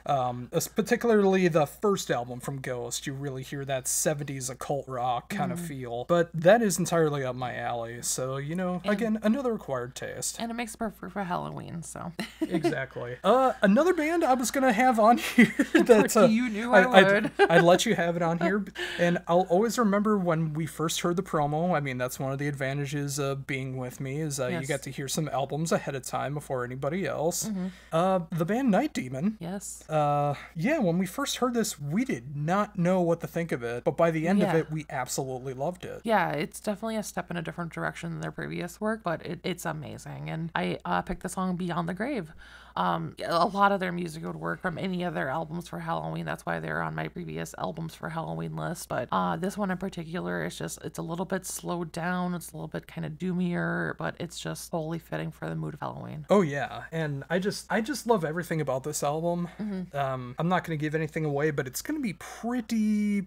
Particularly the first album from Ghost, you really hear that 70s occult rock kind of feel. But that is entirely up my alley. So, again, another acquired taste. And it makes it perfect for Halloween, so. Exactly. Another band I was going to have on here that you knew I would. I'd let you have it on here. And I'll always remember when we first heard the promo. I mean, that's one of the advantages of being with me is you get to hear some albums ahead of time before anybody else. The band Night Demon. Yes. When we first heard this, we did not know what to think of it, but by the end of it, we absolutely loved it. Yeah, it's definitely a step in a different direction than their previous work, but it's amazing. And I picked the song Beyond the Grave. A lot of their music would work from any of their albums for Halloween. That's why they're on my previous albums for Halloween list. But this one in particular is it's a little bit slowed down. It's a little bit kind of doomier, but it's just totally fitting for the mood of Halloween. Oh yeah, and I just love everything about this album. I'm not going to give anything away, but it's going to be pretty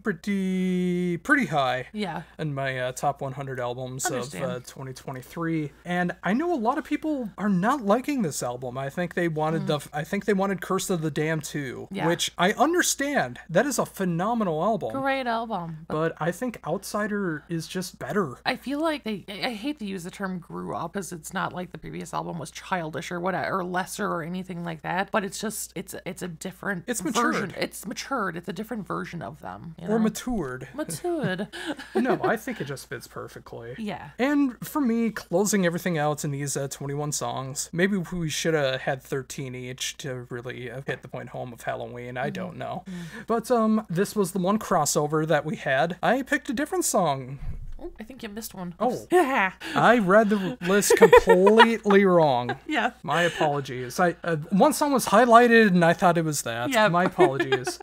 high. Yeah. In my top 100 albums of 2023, and I know a lot of people are not liking this album. I think they wanted Curse of the Damned too, which I understand. That is a phenomenal album. Great album. But I think Outsider is just better. I feel like I hate to use the term grew up, because it's not like the previous album was childish or whatever, or lesser or anything like that, but it's just, it's a different version. It's matured. It's a different version of them. Or matured. Matured. No, I think it just fits perfectly. Yeah. And for me, closing everything out in these 21 songs, maybe we should have had 13 each to really hit the point home of Halloween. I don't know. But this was the one crossover that we had. I picked a different song. I think you missed one. Oh. I read the list completely wrong. Yeah. My apologies. One song was highlighted and I thought it was that. Yep. My apologies.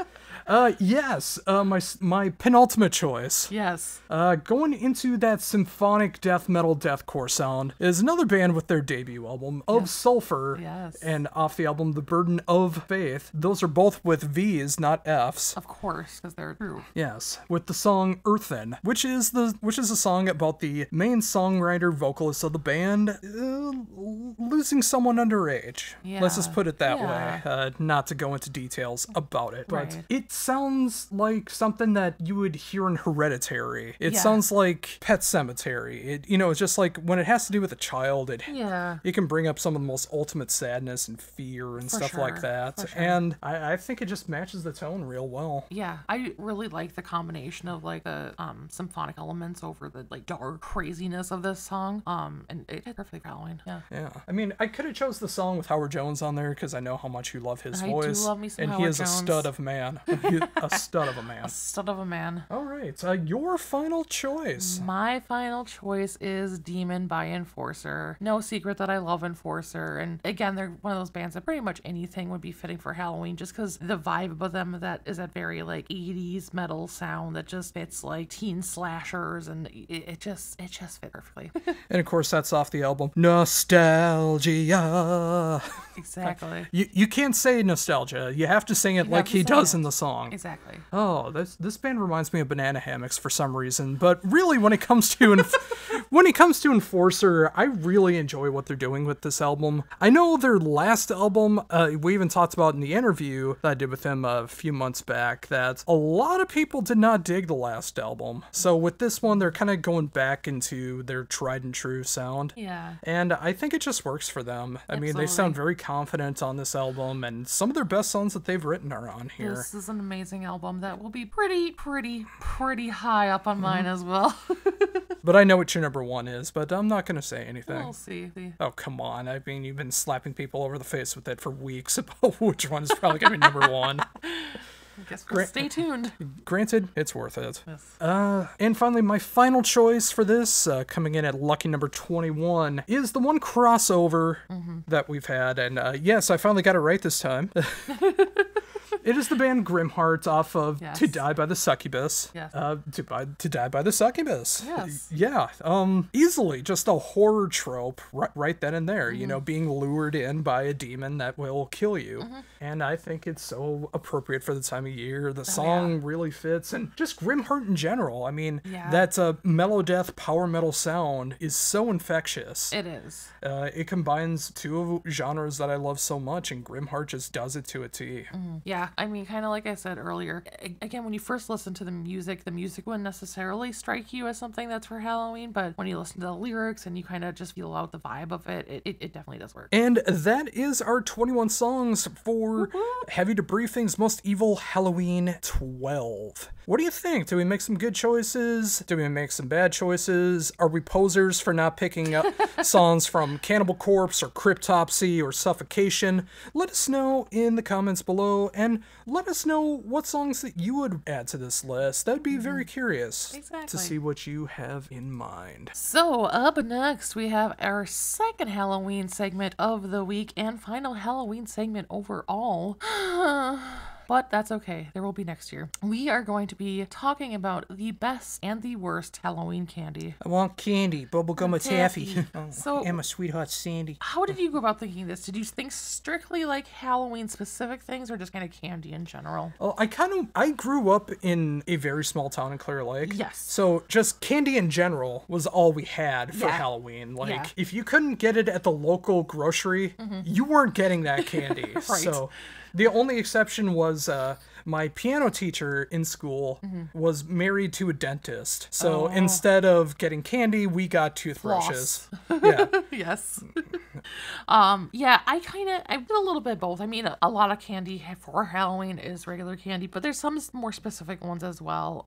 My penultimate choice. Yes. Going into that symphonic death metal deathcore sound is another band with their debut album, Of Sulfur. Yes. And off the album, The Burden of Faith. Those are both with V's, not F's. Of course, because they're true. Yes. With the song Earthen, which is a song about the main songwriter vocalist of the band losing someone underage. Yeah. Let's just put it that way. Not to go into details about it, but it sounds like something that you would hear in Hereditary. It sounds like Pet Sematary. It's just like when it has to do with a child, it can bring up some of the most ultimate sadness and fear and stuff like that. And I think it just matches the tone real well. Yeah, I really like the combination of like the symphonic elements over the like dark craziness of this song. And it's perfectly Halloween. Yeah. I mean, I could have chose the song with Howard Jones on there because I know how much you love his voice. I do love me some and Howard he is Jones. A stud of man. A stud of a man. A stud of a man. All right. Your final choice. My final choice is Demon by Enforcer. No secret that I love Enforcer. And again, they're one of those bands that pretty much anything would be fitting for Halloween just because the vibe of them that is that very like 80s metal sound that just fits like teen slashers, and it just fit perfectly. And of course, that's off the album Nostalgia. Exactly. You can't say nostalgia. You have to sing it like he does in the song. Exactly. Oh, this band reminds me of Banana Hammocks for some reason. But really, when it comes to Enforcer, I really enjoy what they're doing with this album. I know their last album, we even talked about in the interview that I did with them a few months back, that a lot of people did not dig the last album. So with this one, they're kind of going back into their tried and true sound. Yeah. And I think it just works for them. I mean, they sound very confident on this album, and some of their best songs that they've written are on here. This is an amazing album that will be pretty high up on mine as well. But I know what your number one is, but I'm not going to say anything. We'll see. Oh, come on. I mean, you've been slapping people over the face with it for weeks about which one's probably going to be number one. I guess we'll stay tuned. Granted, it's worth it. Yes. And finally, my final choice for this, coming in at lucky number 21, is the one crossover that we've had. And yes, I finally got it right this time. It is the band Grimheart off of To Die by the Succubus. Yes. To Die by the Succubus. Yes. Yeah. Easily just a horror trope right then and there, you know, being lured in by a demon that will kill you. And I think it's so appropriate for the time of year. The song really fits, and just Grimheart in general. I mean, that mellow death power metal sound is so infectious. It is. It combines two genres that I love so much, and Grimheart just does it to a T. Yeah, I mean, kind of like I said earlier, again, when you first listen to the music wouldn't necessarily strike you as something that's for Halloween, but when you listen to the lyrics and you kind of just feel out the vibe of it, it definitely does work. And that is our 21 songs for Heavy Debriefings Most Evil Halloween 12. What do you think? Do we make some good choices? Do we make some bad choices? Are we posers for not picking up songs from Cannibal Corpse or Cryptopsy or Suffocation? Let us know in the comments below, and let us know what songs that you would add to this list. That'd be very curious to see what you have in mind. So up next, we have our second Halloween segment of the week and final Halloween segment overall. But that's okay. There will be next year. We are going to be talking about the best and the worst Halloween candy. I want candy, bubblegum or taffy. So, and my sweetheart Sandy. How did you go about thinking this? Did you think strictly like Halloween specific things, or just kind of candy in general? Well, I grew up in a very small town in Clear Lake. Yes. So just candy in general was all we had for Halloween. Like, if you couldn't get it at the local grocery, you weren't getting that candy. Right. So the only exception was my piano teacher in school was married to a dentist. So instead of getting candy, we got toothbrushes. Yeah. Yes. Yeah, I did a little bit of both. I mean, a lot of candy for Halloween is regular candy, but there's some more specific ones as well.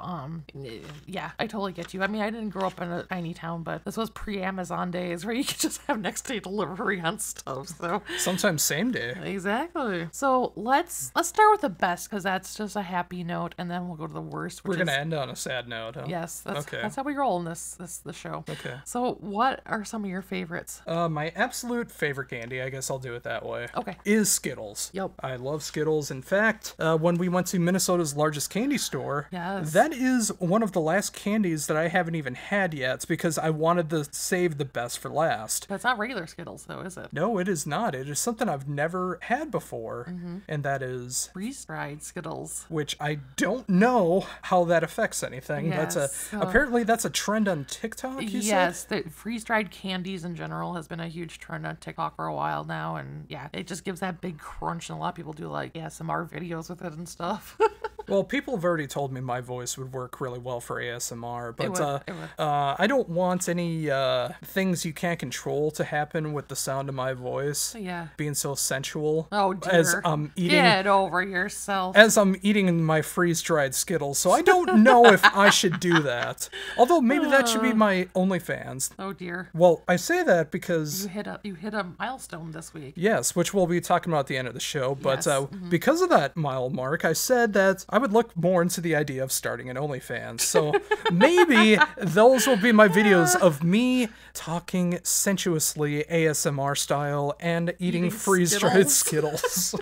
Yeah, I totally get you. I mean, I didn't grow up in a tiny town, but this was pre-Amazon days where you could just have next day delivery on stuff. So sometimes same day. Exactly. So let's start with the best, because that's just a happy note, and then we'll go to the worst. We're gonna end on a sad note, huh? Yes, that's how we roll in this show. Okay. So what are some of your favorites? My absolute favorite candy, I guess I'll do it that way. Okay. Is Skittles. Yep. I love Skittles. In fact, when we went to Minnesota's largest candy store, yes, that is one of the last candies that I haven't even had yet, because I wanted to save the best for last. But it's not regular Skittles, though, is it? No, it is not. It is something I've never had before, and that is freeze-dried Skittles. Which I don't know how that affects anything. Yes. Apparently that's a trend on TikTok, you said? Yes, the freeze-dried candies in general has been a huge trend on TikTok for a while now, and yeah, it just gives that big crunch, and a lot of people do like ASMR videos with it and stuff. Well, people have already told me my voice would work really well for ASMR, but it would. I don't want any things you can't control to happen with the sound of my voice. Yeah. Being so sensual. Oh, dear. As I'm eating. Get over yourself. As I'm eating my freeze-dried Skittles, so I don't know if I should do that. Although maybe that should be my OnlyFans. Oh dear. Well, I say that because you hit a milestone this week. Yes, which we'll be talking about at the end of the show. But yes. Because of that mile mark, I said that I would look more into the idea of starting an OnlyFans. So maybe those will be my videos of me talking sensuously ASMR style and eating freeze-dried Skittles.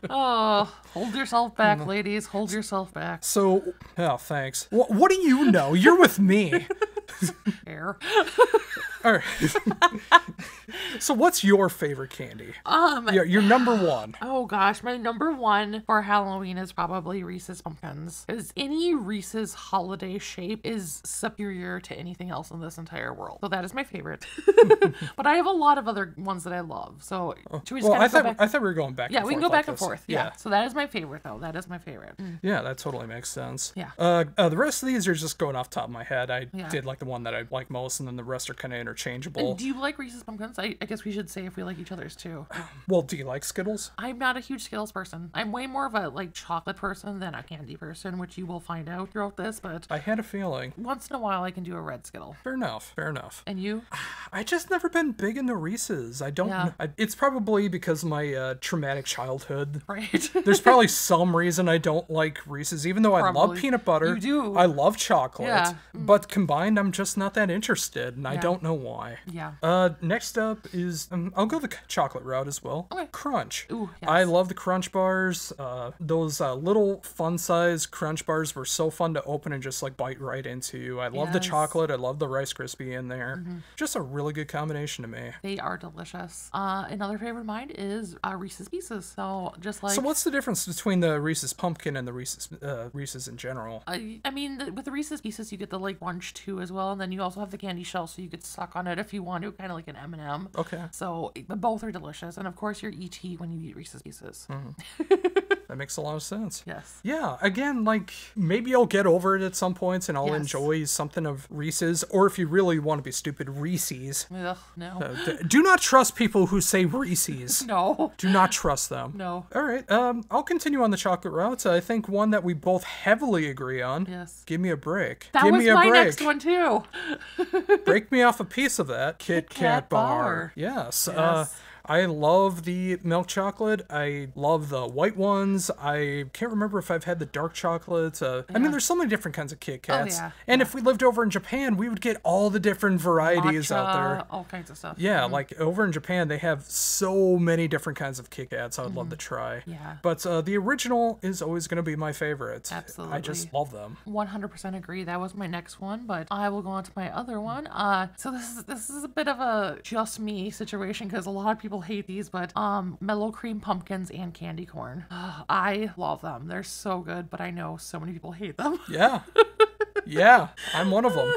Oh, hold yourself back, ladies. Hold yourself back. So, oh, thanks. What do you know? You're with me. Fair. All right. So what's your favorite candy? Your number one. Oh gosh, my number one for Halloween is probably Reese's Pumpkins. Because any Reese's holiday shape is superior to anything else in this entire world. So that is my favorite. But I have a lot of other ones that I love. So should we just I thought we were going back and forth. Yeah, we can go back and this. forth. Yeah. So that is my favorite though. That is my favorite. Yeah, that totally makes sense. Yeah. The rest of these are just going off the top of my head. I did like the one that I like most, and then the rest are kind of interchangeable. And do you like Reese's Pumpkins? I guess we should say if we like each other's too. Well, do you like Skittles? I'm not a huge Skittles person. I'm way more of a like chocolate person than a candy person, which you will find out throughout this, but I had a feeling. Once in a while I can do a red Skittle. Fair enough. Fair enough. And you? I just never been big into Reese's. I don't know. It's probably because of my traumatic childhood. Right. There's probably some reason I don't like Reese's, even though I love peanut butter. You do. I love chocolate. Yeah. But combined, I'm just not that interested, and I don't know why. Yeah. Next up is, I'll go the chocolate route as well. Okay. Crunch. Ooh, yes. I love the Crunch bars. Those little fun-size Crunch bars were so fun to open and just like bite right into. I love the chocolate. I love the Rice Krispie in there. Just a really good combination to me. They are delicious. Another favorite of mine is Reese's Pieces. So just like. So what's the difference between the Reese's Pumpkin and the Reese's in general? I mean, with the Reese's Pieces, you get the like crunch too as well, and then you also have the candy shell, so you could suck on it if you want to, kind of like an M&M. Okay. So both are delicious, and of course you're ET when you eat Reese's Pieces. That makes a lot of sense. Yes. Yeah, again, like, maybe I'll get over it at some points and I'll enjoy something of Reese's, or if you really want to be stupid, Reese's. Ugh, no. Do not trust people who say Reese's. No. Do not trust them. No. All right, I'll continue on the chocolate route. I think one that we both heavily agree on. Yes. Give me a break. That was my next one too. Break me off a piece of that. Kit Kat bar. Yes. I love the milk chocolate. I love the white ones. I can't remember if I've had the dark chocolate. I mean, there's so many different kinds of Kit Kats. And if we lived over in Japan, we would get all the different varieties out there. All kinds of stuff. Yeah, like over in Japan, they have so many different kinds of Kit Kats I would love to try. Yeah. But the original is always going to be my favorite. Absolutely. I just love them. 100% agree. That was my next one, but I will go on to my other one. So this is a bit of a just me situation because a lot of people hate these, but mellow cream pumpkins and candy corn. I love them. They're so good, but I know so many people hate them. Yeah. Yeah, I'm one of them.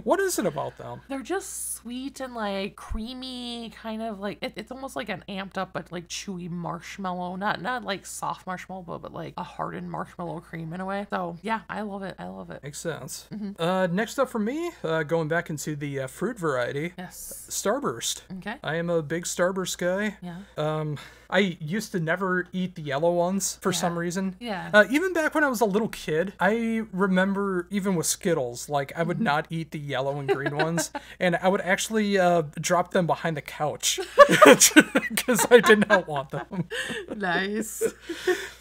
What is it about them? They're just sweet and like creamy, kind of like it's almost like an amped up but like chewy marshmallow, not like soft marshmallow, but like a hardened marshmallow cream in a way. So yeah, I love it. I love it. Makes sense. Next up for me, going back into the fruit variety. Yes. Starburst. Okay. I am a big Starburst guy. Yeah. I used to never eat the yellow ones for some reason. Yeah. Even back when I was a little kid, I remember even with Skittles, like I would not eat the yellow and green ones, and I would actually drop them behind the couch because I did not want them. Nice.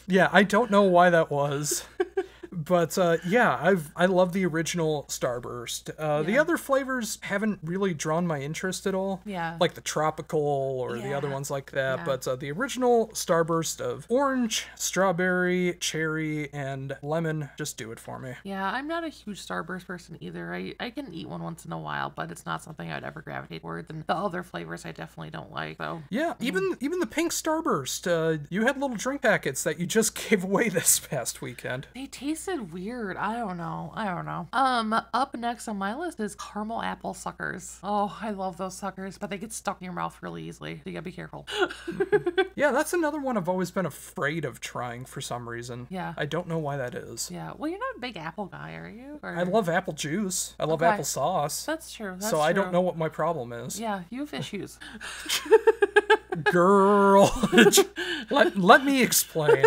Yeah, I don't know why that was. But yeah, I love the original Starburst. The other flavors haven't really drawn my interest at all. Yeah. Like the tropical or the other ones like that. Yeah. But the original Starburst of orange, strawberry, cherry, and lemon just do it for me. Yeah, I'm not a huge Starburst person either. I can eat one once in a while, but it's not something I'd ever gravitate towards. And the other flavors I definitely don't like. So yeah, even the pink Starburst. You had little drink packets that you just gave away this past weekend. They tasted weird. I don't know. Up next on my list is caramel apple suckers. Oh, I love those suckers, but they get stuck in your mouth really easily. So you gotta be careful. Yeah, that's another one I've always been afraid of trying for some reason. Yeah. I don't know why that is. Yeah. Well, you're not a big apple guy, are you? Or... I love apple juice. I love apple sauce. That's true. So I don't know what my problem is. Yeah, you have issues. Girl, let me explain.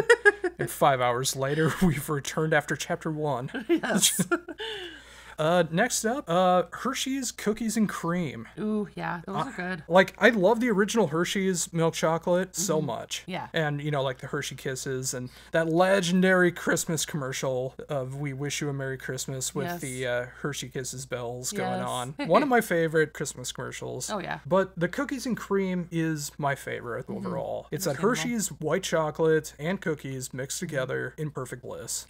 And 5 hours later, we've returned after chapter 1. Yes. Next up, Hershey's Cookies and Cream. Ooh, yeah, those are good. Like, I love the original Hershey's milk chocolate so much. Yeah. And, you know, like the Hershey Kisses and that legendary Christmas commercial of We Wish You a Merry Christmas with the Hershey Kisses bells going on. One of my favorite Christmas commercials. Oh, yeah. But the Cookies and Cream is my favorite overall. It's that Hershey's white chocolate and cookies mixed together in perfect bliss.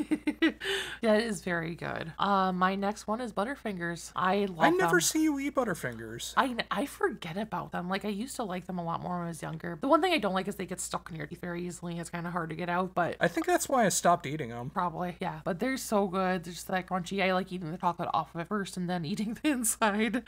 Yeah, it is very good. My next one is Butterfingers. I never see you eat Butterfingers. I forget about them. Like, I used to like them a lot more when I was younger. The one thing I don't like is they get stuck in your teeth very easily. It's kind of hard to get out, but I think that's why I stopped eating them. Probably, yeah. But they're so good. They're just that crunchy. I like eating the chocolate off of it first and then eating the inside.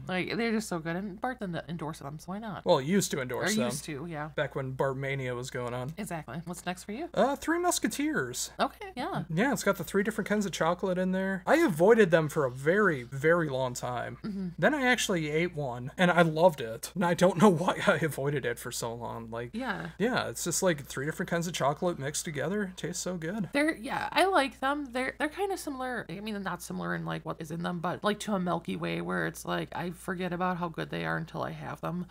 Like, they're just so good. And Bart didn't endorse them, so why not? Well, used to endorse them. Used to, yeah. Back when Bart Mania was going on. Exactly. What's next for you? Three Musketeers. Okay, yeah. Yeah, it's got the 3 different kinds of chocolate in there. I avoided them for a very, very long time. Then I actually ate one, and I loved it. And I don't know why I avoided it for so long. Like, yeah, it's just like 3 different kinds of chocolate mixed together. It tastes so good. I like them. They're kind of similar. I mean, not similar in like what is in them, but like to a Milky Way, where it's like I forget about how good they are until I have them.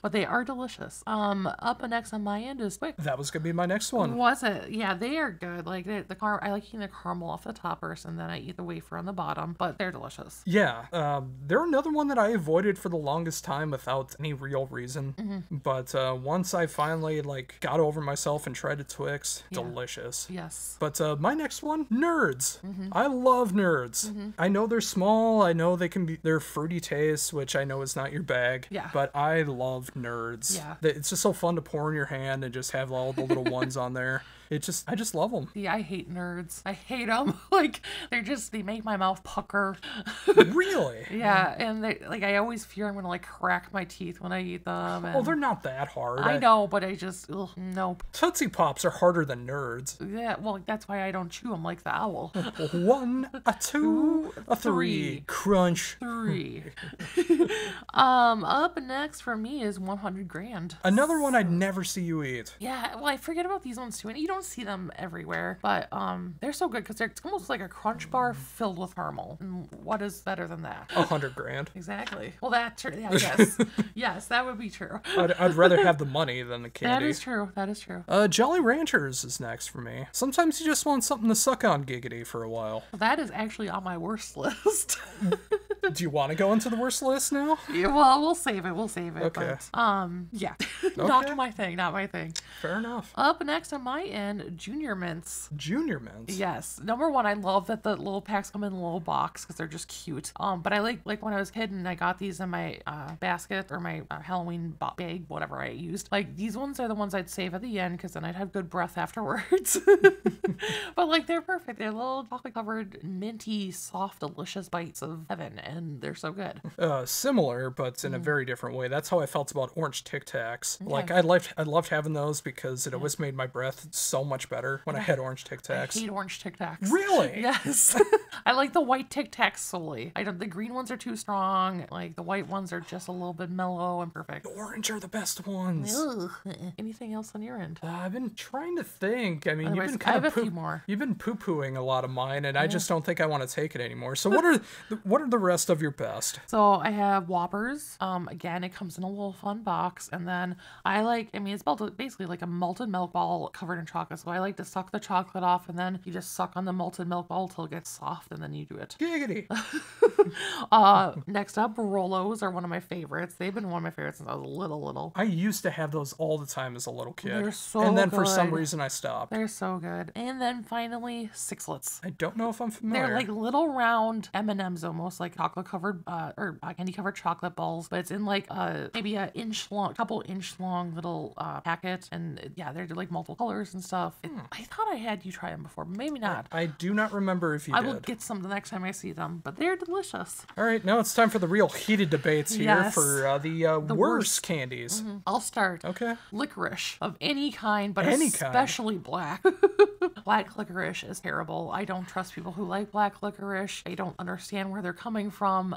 But they are delicious. Up next on my end is Quick. That was gonna be my next one. Was it? Yeah, they are good. Like I like eating the caramel off the top first, and then I eat the wafer on the bottom. But they're delicious. Yeah, they're another one that I avoided for the longest time without any real reason. But once I finally like got over myself and tried a Twix, delicious. Yes. But my next one, Nerds. I love Nerds. I know they're small. I know they're fruity tastes, which I know is not your bag. Yeah. But I love Nerds. Yeah. It's just so fun to pour in your hand and just have all the little ones on there. I just love them. Yeah, I hate Nerds. I hate them. Like, they make my mouth pucker. Really? Yeah, and I always fear I'm gonna like crack my teeth when I eat them. And they're not that hard. I know, but I just, nope. Tootsie Pops are harder than Nerds. Yeah, well, that's why I don't chew them like the owl. 1, a 2, a 3. Crunch. 3. Up next for me is 100 Grand. Another one I'd never see you eat. Yeah, well, I forget about these ones too, and you don't see them everywhere, but they're so good because it's almost like a Crunch bar filled with caramel. And what is better than that? 100 grand. Exactly. Well, that's true. Yeah, yes. Yes, that would be true. I'd rather have the money than the candy. That is true. That is true. Jolly Ranchers is next for me. Sometimes you just want something to suck on, giggity, for a while. That is actually on my worst list. Do you want to go into the worst list now? Yeah, well, we'll save it. We'll save it. Okay. But, yeah. Not my thing. Not my thing. Fair enough. Up next on my end, Junior Mints. Junior Mints? Yes. Number one, I love that the little packs come in a little box because they're just cute. But I like when I was a kid and I got these in my basket or my Halloween bag, whatever I used. Like, these ones are the ones I'd save at the end because then I'd have good breath afterwards. But like, they're perfect. They're little chocolate covered, minty, soft, delicious bites of heaven, and they're so good. Similar, but in a very different way. That's how I felt about orange Tic Tacs. Yeah. Like, I loved having those because it always made my breath so much better when I had orange Tic Tacs. I hate orange Tic Tacs. Really? Yes. I like the white Tic Tacs solely. The green ones are too strong. Like, the white ones are just a little bit mellow and perfect. The orange are the best ones. Ugh. Anything else on your end? I've been trying to think. I mean, Anyways, you've been kind of a few more. You've been poo-pooing a lot of mine, and I just don't think I want to take it anymore. So what are the rest of your best? So I have Whoppers. Again, it comes in a little fun box, and then it's basically like a malted milk ball covered in chocolate. So I like to suck the chocolate off, and then you just suck on the malted milk ball till it gets soft, and then you do it. Giggity. Next up, Rolos are one of my favorites. They've been one of my favorites since I was little. I used to have those all the time as a little kid. They're so And then good. for some reason I stopped. They're so good. And then finally, Sixlets. I don't know if I'm familiar. They're like little round M&Ms, almost like chocolate covered or candy covered chocolate balls, but it's in like maybe a couple inch long little packet, and yeah, they're like multiple colors and stuff. I thought I had you try them before, but maybe not. I do not remember if you I did. will get some the next time I see them, but they're delicious. All right, now it's time for the real heated debates here. Yes. For the worst candies. I'll start. Okay. Licorice of any kind, but Any especially black. Black licorice is terrible. I don't trust people who like black licorice. I don't understand where they're coming from.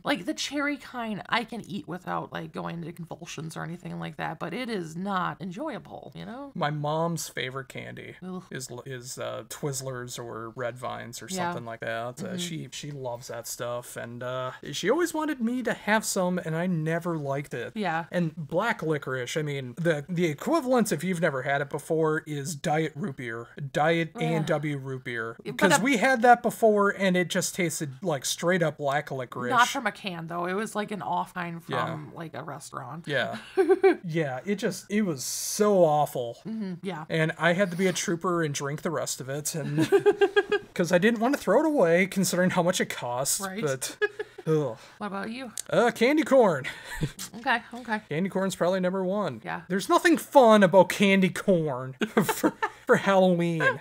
Like the cherry kind I can eat without like going into convulsions or anything like that, but it is not enjoyable, you know? My mom's favorite candy is Twizzlers or Red Vines or something like that. She loves that stuff, and she always wanted me to have some, and I never liked it. Yeah. And black licorice, I mean, the equivalent, if you've never had it before, is Diet root beer. Diet A&W root beer. Because we had that before, and it just tasted like straight up black licorice. Not from a can, though. It was like an off kind from like a restaurant. Yeah. Yeah, it was so awful. Yeah. And I had to be a trooper and drink the rest of it, and because I didn't want to throw it away, considering how much it costs. Right. But ugh. What about you? Candy corn. Okay. Candy corn's probably number one. Yeah. There's nothing fun about candy corn for Halloween.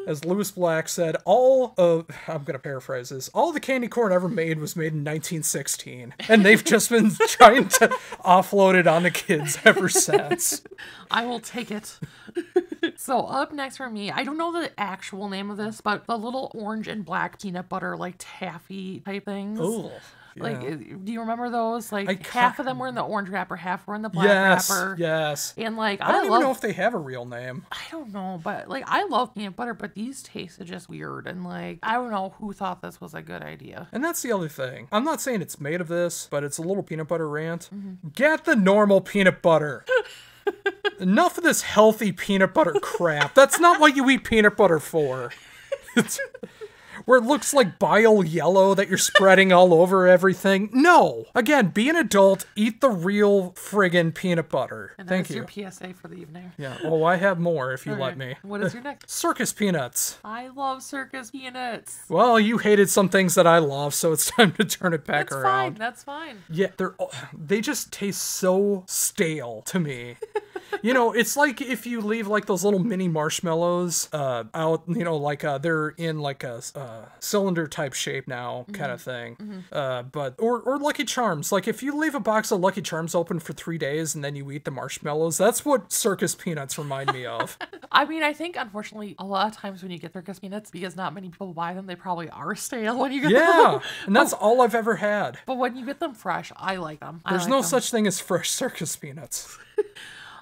As Lewis Black said, I'm going to paraphrase this, all the candy corn ever made was made in 1916. And they've just been trying to offload it on the kids ever since. I will take it. So up next for me, I don't know the actual name of this, but the little orange and black peanut butter, like taffy type things. Oh. Yeah. Like, do you remember those? Like, half of them were in the orange wrapper, half were in the black wrapper. Yes. And, like, I don't even know if they have a real name. I don't know, but, like, I love peanut butter, but these tasted just weird. And, like, I don't know who thought this was a good idea. And that's the other thing. I'm not saying it's made of this, but it's a little peanut butter rant. Get the normal peanut butter. Enough of this healthy peanut butter crap. That's not what you eat peanut butter for. Where it looks like bile yellow that you're spreading all over everything. No. Again, be an adult. Eat the real friggin' peanut butter. And Thank you. That's your PSA for the evening. Yeah. Oh, I have more if you let me. What is your next? Circus peanuts. I love circus peanuts. Well, you hated some things that I love, so it's time to turn it back around. That's fine. Yeah, they just taste so stale to me. You know, it's like if you leave like those little mini marshmallows out, you know, like they're in like a cylinder type shape now kind of thing. But or Lucky Charms. Like if you leave a box of Lucky Charms open for 3 days and then you eat the marshmallows, that's what circus peanuts remind me of. I mean, I think unfortunately a lot of times when you get circus peanuts, because not many people buy them, they probably are stale when you get them. Yeah, and that's all I've ever had. But when you get them fresh, I like them. There's no such thing as fresh circus peanuts.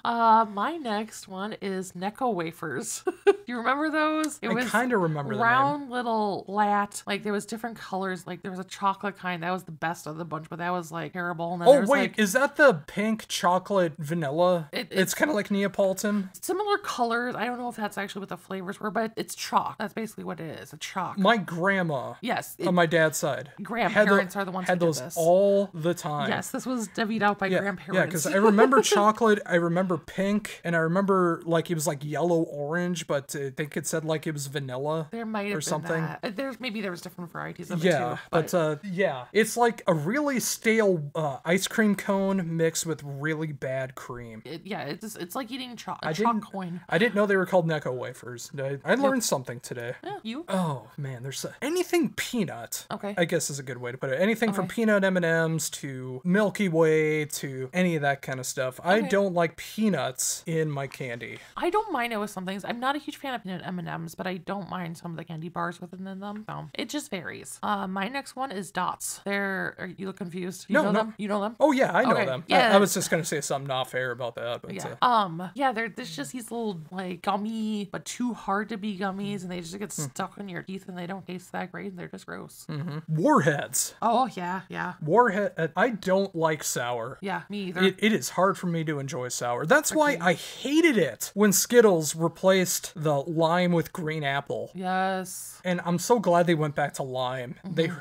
My next one is Necco wafers. Do you remember those? I kind of remember the round name. little lat. Like there was different colors. Like there was a chocolate kind that was the best of the bunch, but that was like terrible. And then Oh wait, is that the pink chocolate vanilla? It's kind of like Neapolitan. Similar colors. I don't know if that's actually what the flavors were, but it's chalk. That's basically what it is. A chalk. My grandma. Yes. On my dad's side. Grandparents are the ones who had did those this. all the time. Yes, this was divvied out by grandparents. Yeah, because I remember chocolate. I remember pink, and I remember like it was like yellow orange, but I think it said like it was vanilla. There might have been something. That. There was different varieties of it too. But yeah, it's like a really stale ice cream cone mixed with really bad cream. It's like eating chalk coin. I didn't know they were called Necco wafers. I learned something today. Yeah, you. Oh man, there's anything peanut. Okay. I guess is a good way to put it. Anything from peanut M&Ms to Milky Way to any of that kind of stuff. Okay. I don't like peanuts in my candy. I don't mind it with some things. I'm not a huge fan of peanut M&Ms, but I don't mind some of the candy bars within them. So it just varies. My next one is Dots. You look confused. You know them? You know them? Oh yeah, I know them. Yeah. I was just gonna say something not fair about that. But, there's just these little like gummy, but too hard to be gummies, and they just get stuck in your teeth, and they don't taste that great, and they're just gross. Warheads. Oh yeah. Warhead. I don't like sour. Yeah, me either. It is hard for me to enjoy sour. That's why I hated it when Skittles replaced the lime with green apple. Yes. And I'm so glad they went back to lime.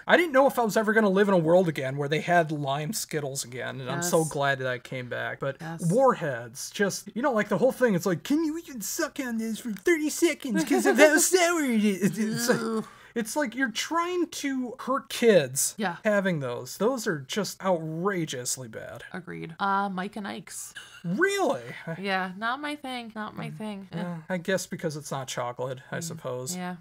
I didn't know if I was ever going to live in a world again where they had lime Skittles again. And I'm so glad that I came back. But Warheads, just, like the whole thing. It's like, can you even suck on this for 30 seconds because of how sour it is? It's like you're trying to hurt kids. Yeah. Having those. Those are just outrageously bad. Agreed. Mike and Ike's. Really? Yeah, not my thing. Not my thing. Yeah, I guess because it's not chocolate, I suppose. Yeah.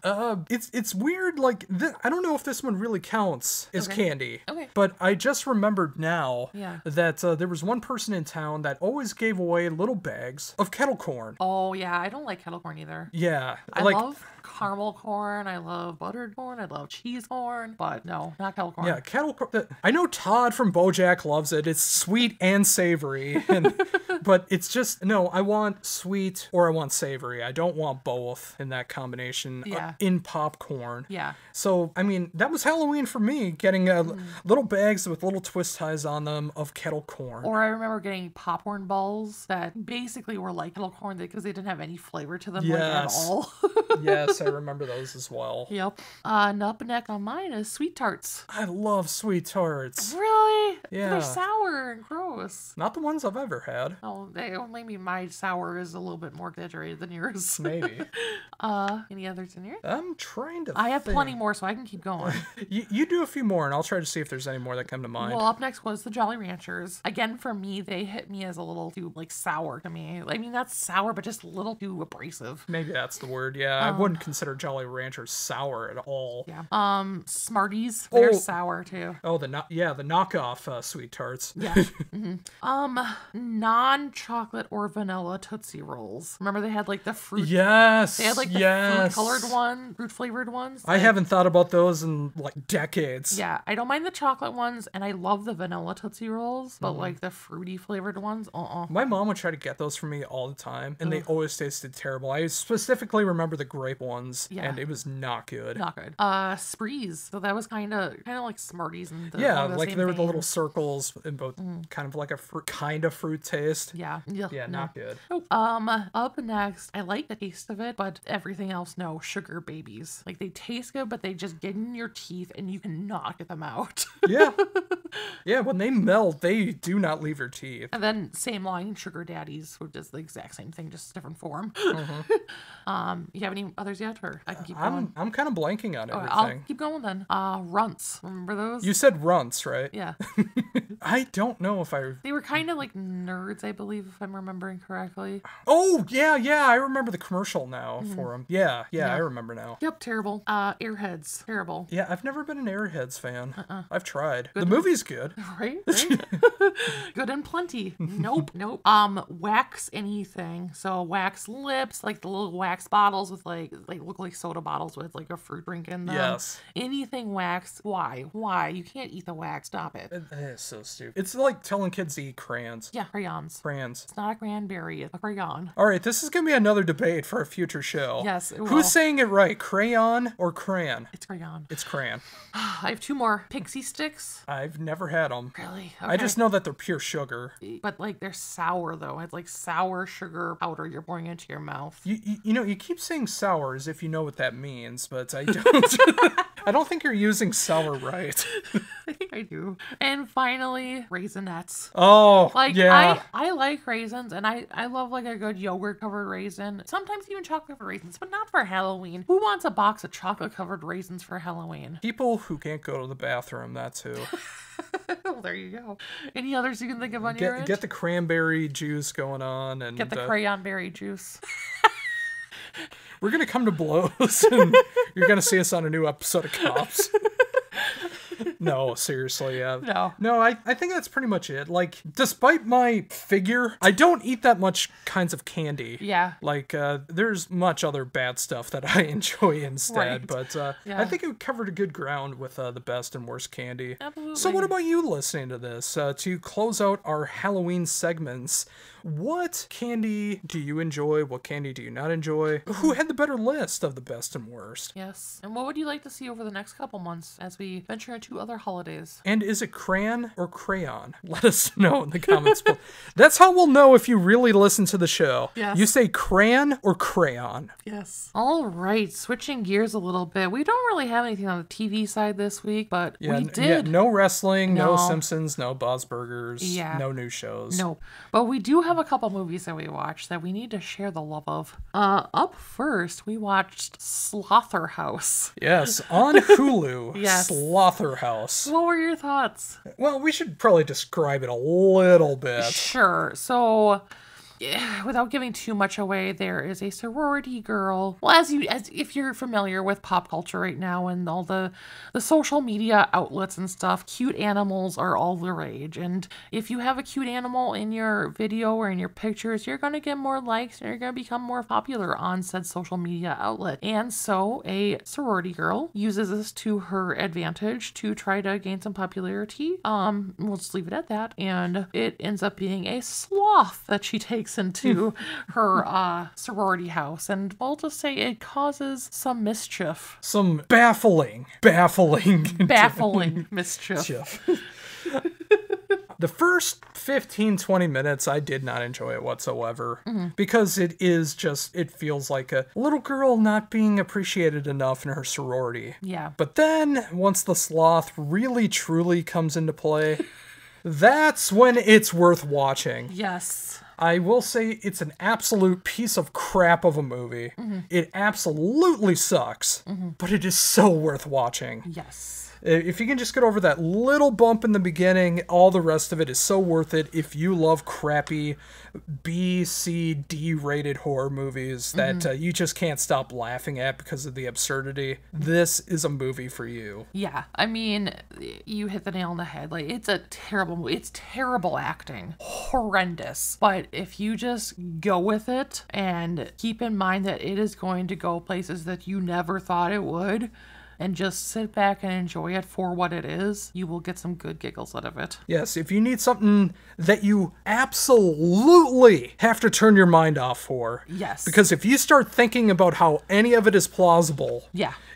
It's weird, like, I don't know if this one really counts as candy. Okay. But I just remembered now Yeah. that there was one person in town that always gave away little bags of kettle corn. Oh, yeah, I don't like kettle corn either. Yeah. I love caramel corn, I love buttered corn, I love cheese corn, but no, not kettle corn. Yeah, kettle corn. I know Todd from BoJack loves it. It's sweet and savory, but it's just no. I want sweet or I want savory. I don't want both in that combination. In popcorn. Yeah. So I mean, that was Halloween for me. Getting little bags with little twist ties on them of kettle corn. Or I remember getting popcorn balls that basically were like kettle corn because they didn't have any flavor to them like, at all. Yes, I remember those as well. Yep. And up next on mine is sweet tarts. I love sweet tarts. Really? Yeah. They're sour and gross. Not the ones I've ever had. Oh, maybe my sour is a little bit more exaggerated than yours. Maybe. Any others in here? I'm trying to I have plenty more, so I can keep going. You do a few more, and I'll try to see if there's any more that come to mind. Well, up next was the Jolly Ranchers. Again, for me, they hit me as a little too, like, sour to me. I mean, that's sour, but just a little too abrasive. Maybe that's the word, yeah. I wouldn't consider Jolly Ranchers sour at all. Yeah. Smarties, they're sour, too. Oh, the knockoff sweet tarts. Yeah. Non-chocolate or vanilla Tootsie Rolls. Remember they had, like, the fruit... Yes, They had, like, the fruit-colored one, fruit-flavored ones. I haven't thought about those in, like, decades. Yeah, I don't mind the chocolate ones, and I love the vanilla Tootsie Rolls, but, like, the fruity-flavored ones, My mom would try to get those for me all the time, and they always tasted terrible. I specifically remember the grape ones, and it was not good. Not good. Sprees. So that was kind of like Smarties and like there were the little circles in both, kind of like a fruit taste. Yeah, not good. Oh, up next, I like the taste of it, but everything else, no. Sugar babies. Like they taste good, but they just get in your teeth, and you cannot get them out. Yeah, when they melt, they do not leave your teeth. And then same line, sugar daddies, which is the exact same thing, just different form. You have any others yet, or I can keep going? I'm kind of blanking on everything. I'll keep going then. Runts. Remember those? You said runts, right? Yeah. I don't know if I... They were kind of like nerds, I believe, if I'm remembering correctly. Oh, yeah, I remember the commercial now for them. Yeah, I remember now. Yep, terrible. Airheads. Terrible. Yeah, I've never been an Airheads fan. I've tried. The movie's good. Right? Good and plenty. Nope. Wax anything. So wax lips, like the little wax bottles with like look like soda bottles with like a fruit drink in them. Yes. Anything wax. Why? You can't eat the wax. Stop it. It's so stupid. It's like telling kids to eat crayons. Yeah, crayons. Crayons. It's not a cranberry. It's a crayon. All right, this is going to be another debate for a future show. Yes, it will. Who's saying it right? Crayon or crayon? It's crayon. It's crayon. I have two more. Pixie sticks. I've never had them. Really? Okay. I just know that they're pure sugar. But like they're sour though. It's like sour sugar powder you're pouring into your mouth. You know, you keep saying sour as if you know what that means, but I don't. I don't think you're using sour right. I think I do. And finally, Raisinets. Oh, like, yeah. I like raisins, and I love like a good yogurt-covered raisin. Sometimes even chocolate-covered raisins, but not for Halloween. Who wants a box of chocolate-covered raisins for Halloween? People who can't go to the bathroom, that's who. Well, there you go. Any others you can think of on your end? Get the cranberry juice going on. And get the crayon berry juice. We're going to come to blows, and you're going to see us on a new episode of Cops. No, seriously, yeah. No, I think that's pretty much it. Like, despite my figure, I don't eat that much kinds of candy. Yeah. Like, there's much other bad stuff that I enjoy instead. Right. But I think it covered a good ground with the best and worst candy. Absolutely. So what about you listening to this? To close out our Halloween segments, what candy do you enjoy? What candy do you not enjoy? Who had the better list of the best and worst? Yes. And what would you like to see over the next couple months as we venture into 2 other holidays. And is it crayon or crayon? Let us know in the comments below. That's how we'll know if you really listen to the show. Yes. You say crayon or crayon. Yes. All right, switching gears a little bit. We don't really have anything on the TV side this week, but we did. Yeah, no wrestling, no Simpsons, no Bob's Burgers, no new shows. No, but we do have a couple movies that we watched that we need to share the love of. Up first, we watched Slotherhouse. Yes, on Hulu. Yes. Slotherhouse. What were your thoughts? Well, we should probably describe it a little bit. Sure. So, without giving too much away, there is a sorority girl. Well, as if you're familiar with pop culture right now and all the social media outlets and stuff, cute animals are all the rage. And if you have a cute animal in your video or in your pictures, you're going to get more likes and you're going to become more popular on said social media outlet. And so a sorority girl uses this to her advantage to try to gain some popularity. We'll just leave it at that. And it ends up being a sloth that she takes into her sorority house, and we'll just say it causes some mischief. Some baffling mischief. The first 15-20 minutes, I did not enjoy it whatsoever, because it feels like a little girl not being appreciated enough in her sorority. Yeah. But then, once the sloth really truly comes into play, that's when it's worth watching. Yes. I will say it's an absolute piece of crap of a movie. It absolutely sucks, but it is so worth watching. Yes. If you can just get over that little bump in the beginning, all the rest of it is so worth it. If you love crappy B, C, D rated horror movies that you just can't stop laughing at because of the absurdity, this is a movie for you. Yeah, I mean, you hit the nail on the head. Like, it's a terrible movie. It's terrible acting. Horrendous. But if you just go with it and keep in mind that it is going to go places that you never thought it would, and just sit back and enjoy it for what it is, you will get some good giggles out of it. Yes, if you need something that you absolutely have to turn your mind off for. Yes. Because if you start thinking about how any of it is plausible,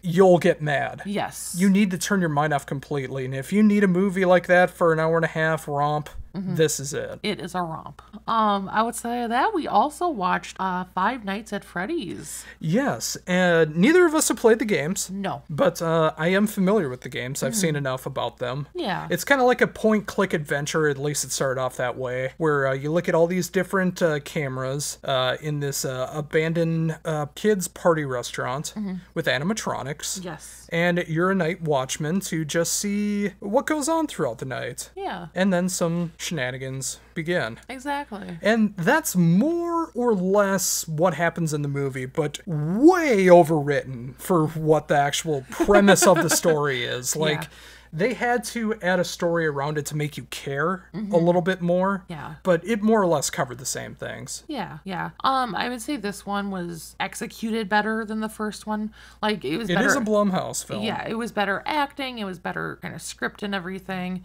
you'll get mad. Yes. You need to turn your mind off completely. And if you need a movie like that for an hour and a half romp, this is it. It is a romp. I would say that we also watched Five Nights at Freddy's. Yes, and neither of us have played the games. No. But I am familiar with the games. I've seen enough about them. Yeah. It's kind of like a point-click adventure, at least it started off that way, where you look at all these different cameras in this abandoned kids' party restaurant with animatronics. Yes. And you're a night watchman to just see what goes on throughout the night. Yeah. And then some shenanigans begin. Exactly. And that's more or less what happens in the movie, but way overwritten for what the actual premise of the story is. Like, they had to add a story around it to make you care a little bit more. Yeah. But it more or less covered the same things. Yeah, yeah. I would say this one was executed better than the first one. Like, it was better. It is a Blumhouse film. Yeah, it was better acting. It was better kind of script and everything.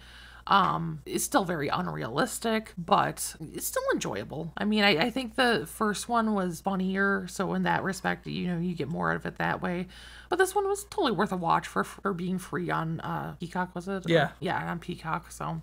It's still very unrealistic, but it's still enjoyable. I mean, I think the first one was funnier, so in that respect, you get more out of it that way. But this one was totally worth a watch for being free on Peacock, was it? Yeah. Yeah, on Peacock, so...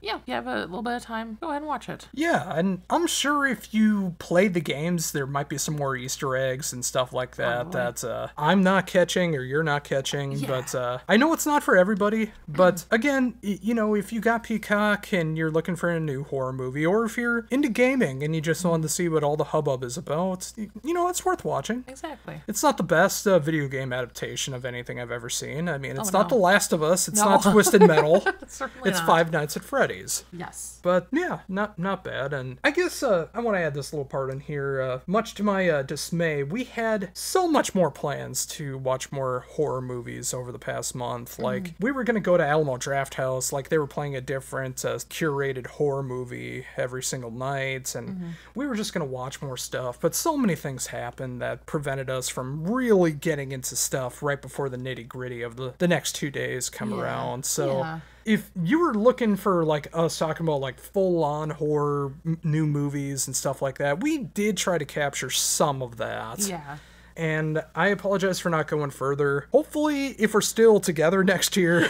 Yeah, if you have a little bit of time, go ahead and watch it. Yeah, and I'm sure if you played the games, there might be some more Easter eggs and stuff like that that I'm not catching or you're not catching. But I know it's not for everybody. But again, if you got Peacock and you're looking for a new horror movie, or if you're into gaming and you just wanted to see what all the hubbub is about, it's worth watching. Exactly. It's not the best video game adaptation of anything I've ever seen. I mean, it's not The Last of Us. It's not Twisted Metal. It's not. Five Nights at Freddy's. Yes. But yeah, not bad. And I guess I want to add this little part in here. Much to my dismay, we had so much more plans to watch more horror movies over the past month. Like, we were going to go to Alamo Drafthouse. Like, they were playing a different curated horror movie every single night. And we were just going to watch more stuff. But so many things happened that prevented us from really getting into stuff right before the nitty-gritty of the next 2 days come around. So... If you were looking for, like, us talking about, like, full-on horror new movies and stuff like that, we did try to capture some of that. Yeah. And I apologize for not going further. Hopefully, if we're still together next year,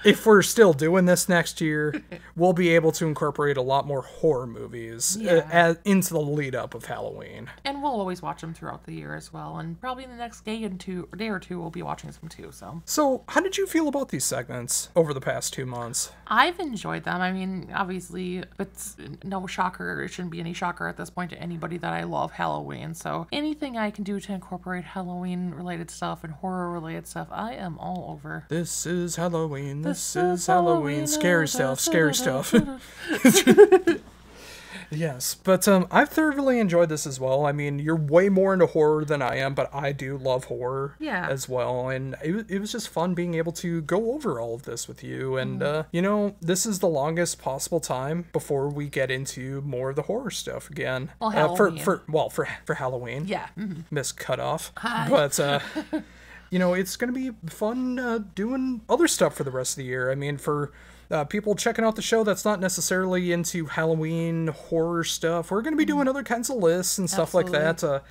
if we're still doing this next year, we'll be able to incorporate a lot more horror movies into the lead up of Halloween. And we'll always watch them throughout the year as well. And probably in the next day or two, we'll be watching some too. So how did you feel about these segments over the past 2 months? I've enjoyed them. I mean, obviously, it's no shocker. It shouldn't be any shocker at this point to anybody that I love Halloween. So anything I can do to incorporate Halloween-related stuff and horror-related stuff, I am all over. This is Halloween. This is Halloween. Scary stuff. Scary stuff. Yes, but I've thoroughly enjoyed this as well. I mean, you're way more into horror than I am, but I do love horror as well. And it was just fun being able to go over all of this with you. And, you know, this is the longest possible time before we get into more of the horror stuff again. Well, Halloween. For Halloween. Yeah. Missed cutoff. But, you know, it's going to be fun doing other stuff for the rest of the year. I mean, for people checking out the show that's not necessarily into Halloween horror stuff, we're going to be doing other kinds of lists and stuff like that.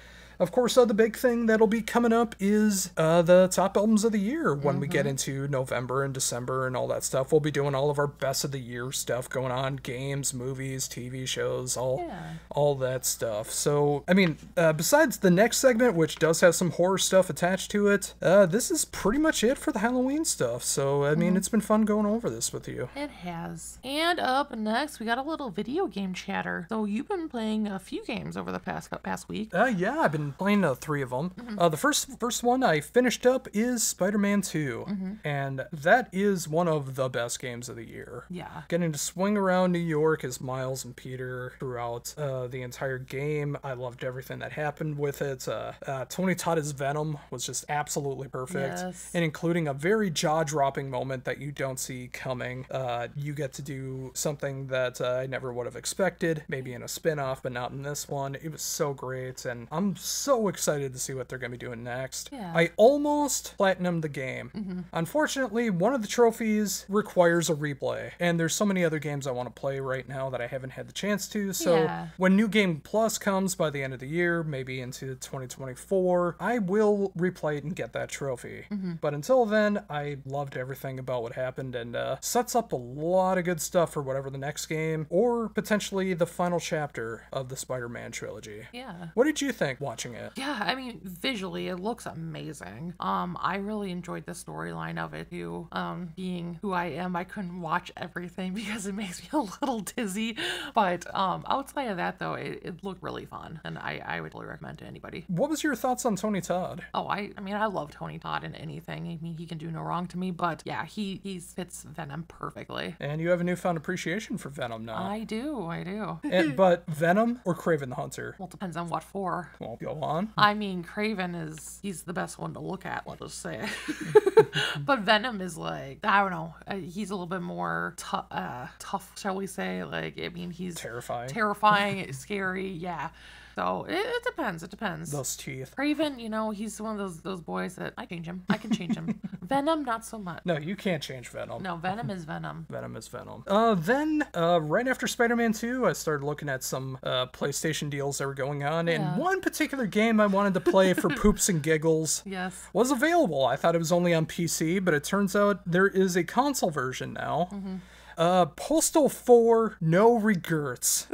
Of course, the big thing that'll be coming up is the top albums of the year when we get into November and December and all that stuff. We'll be doing all of our best of the year stuff going on, games, movies, TV shows, all that stuff. So, I mean, besides the next segment, which does have some horror stuff attached to it, this is pretty much it for the Halloween stuff. So, I mean, it's been fun going over this with you. It has. And up next, we got a little video game chatter. So, you've been playing a few games over the past week. Yeah, I've been playing 3 of them. The first one I finished up is Spider-Man 2, and that is one of the best games of the year. Yeah. Getting to swing around New York as Miles and Peter throughout the entire game. I loved everything that happened with it. Tony Todd as Venom was just absolutely perfect, and including a very jaw-dropping moment that you don't see coming. You get to do something that I never would have expected, maybe in a spin-off, but not in this one. It was so great, and I'm so excited to see what they're going to be doing next. Yeah. I almost platinumed the game. Unfortunately, one of the trophies requires a replay, and there's so many other games I want to play right now that I haven't had the chance to, so when New Game Plus comes by the end of the year, maybe into 2024, I will replay it and get that trophy. But until then, I loved everything about what happened, and sets up a lot of good stuff for whatever the next game, or potentially the final chapter of the Spider-Man trilogy. Yeah. What did you think watching it? Yeah, I mean, visually, it looks amazing. I really enjoyed the storyline of it too. Being who I am, I couldn't watch everything because it makes me a little dizzy. But outside of that, though, it looked really fun, and I would really recommend to anybody. What was your thoughts on Tony Todd? Oh, I mean, I love Tony Todd in anything. I mean, he can do no wrong to me, but yeah, he fits Venom perfectly. And you have a newfound appreciation for Venom now. I do. But Venom or Kraven the Hunter? Well, it depends on what for. Well, go on. I mean, Kraven he's the best one to look at, let us say. But Venom is like, I don't know, he's a little bit more tough, shall we say. Like, I mean, he's terrifying, scary, yeah. So it depends. It depends. Those teeth. Kraven, you know, he's one of those boys that I can change him. Venom, not so much. No, you can't change Venom. No, Venom is Venom. Venom is Venom. Then, right after Spider-Man 2, I started looking at some PlayStation deals that were going on, and one particular game I wanted to play for poops and giggles was available. I thought it was only on PC, but it turns out there is a console version now. Postal 4 No Regrets.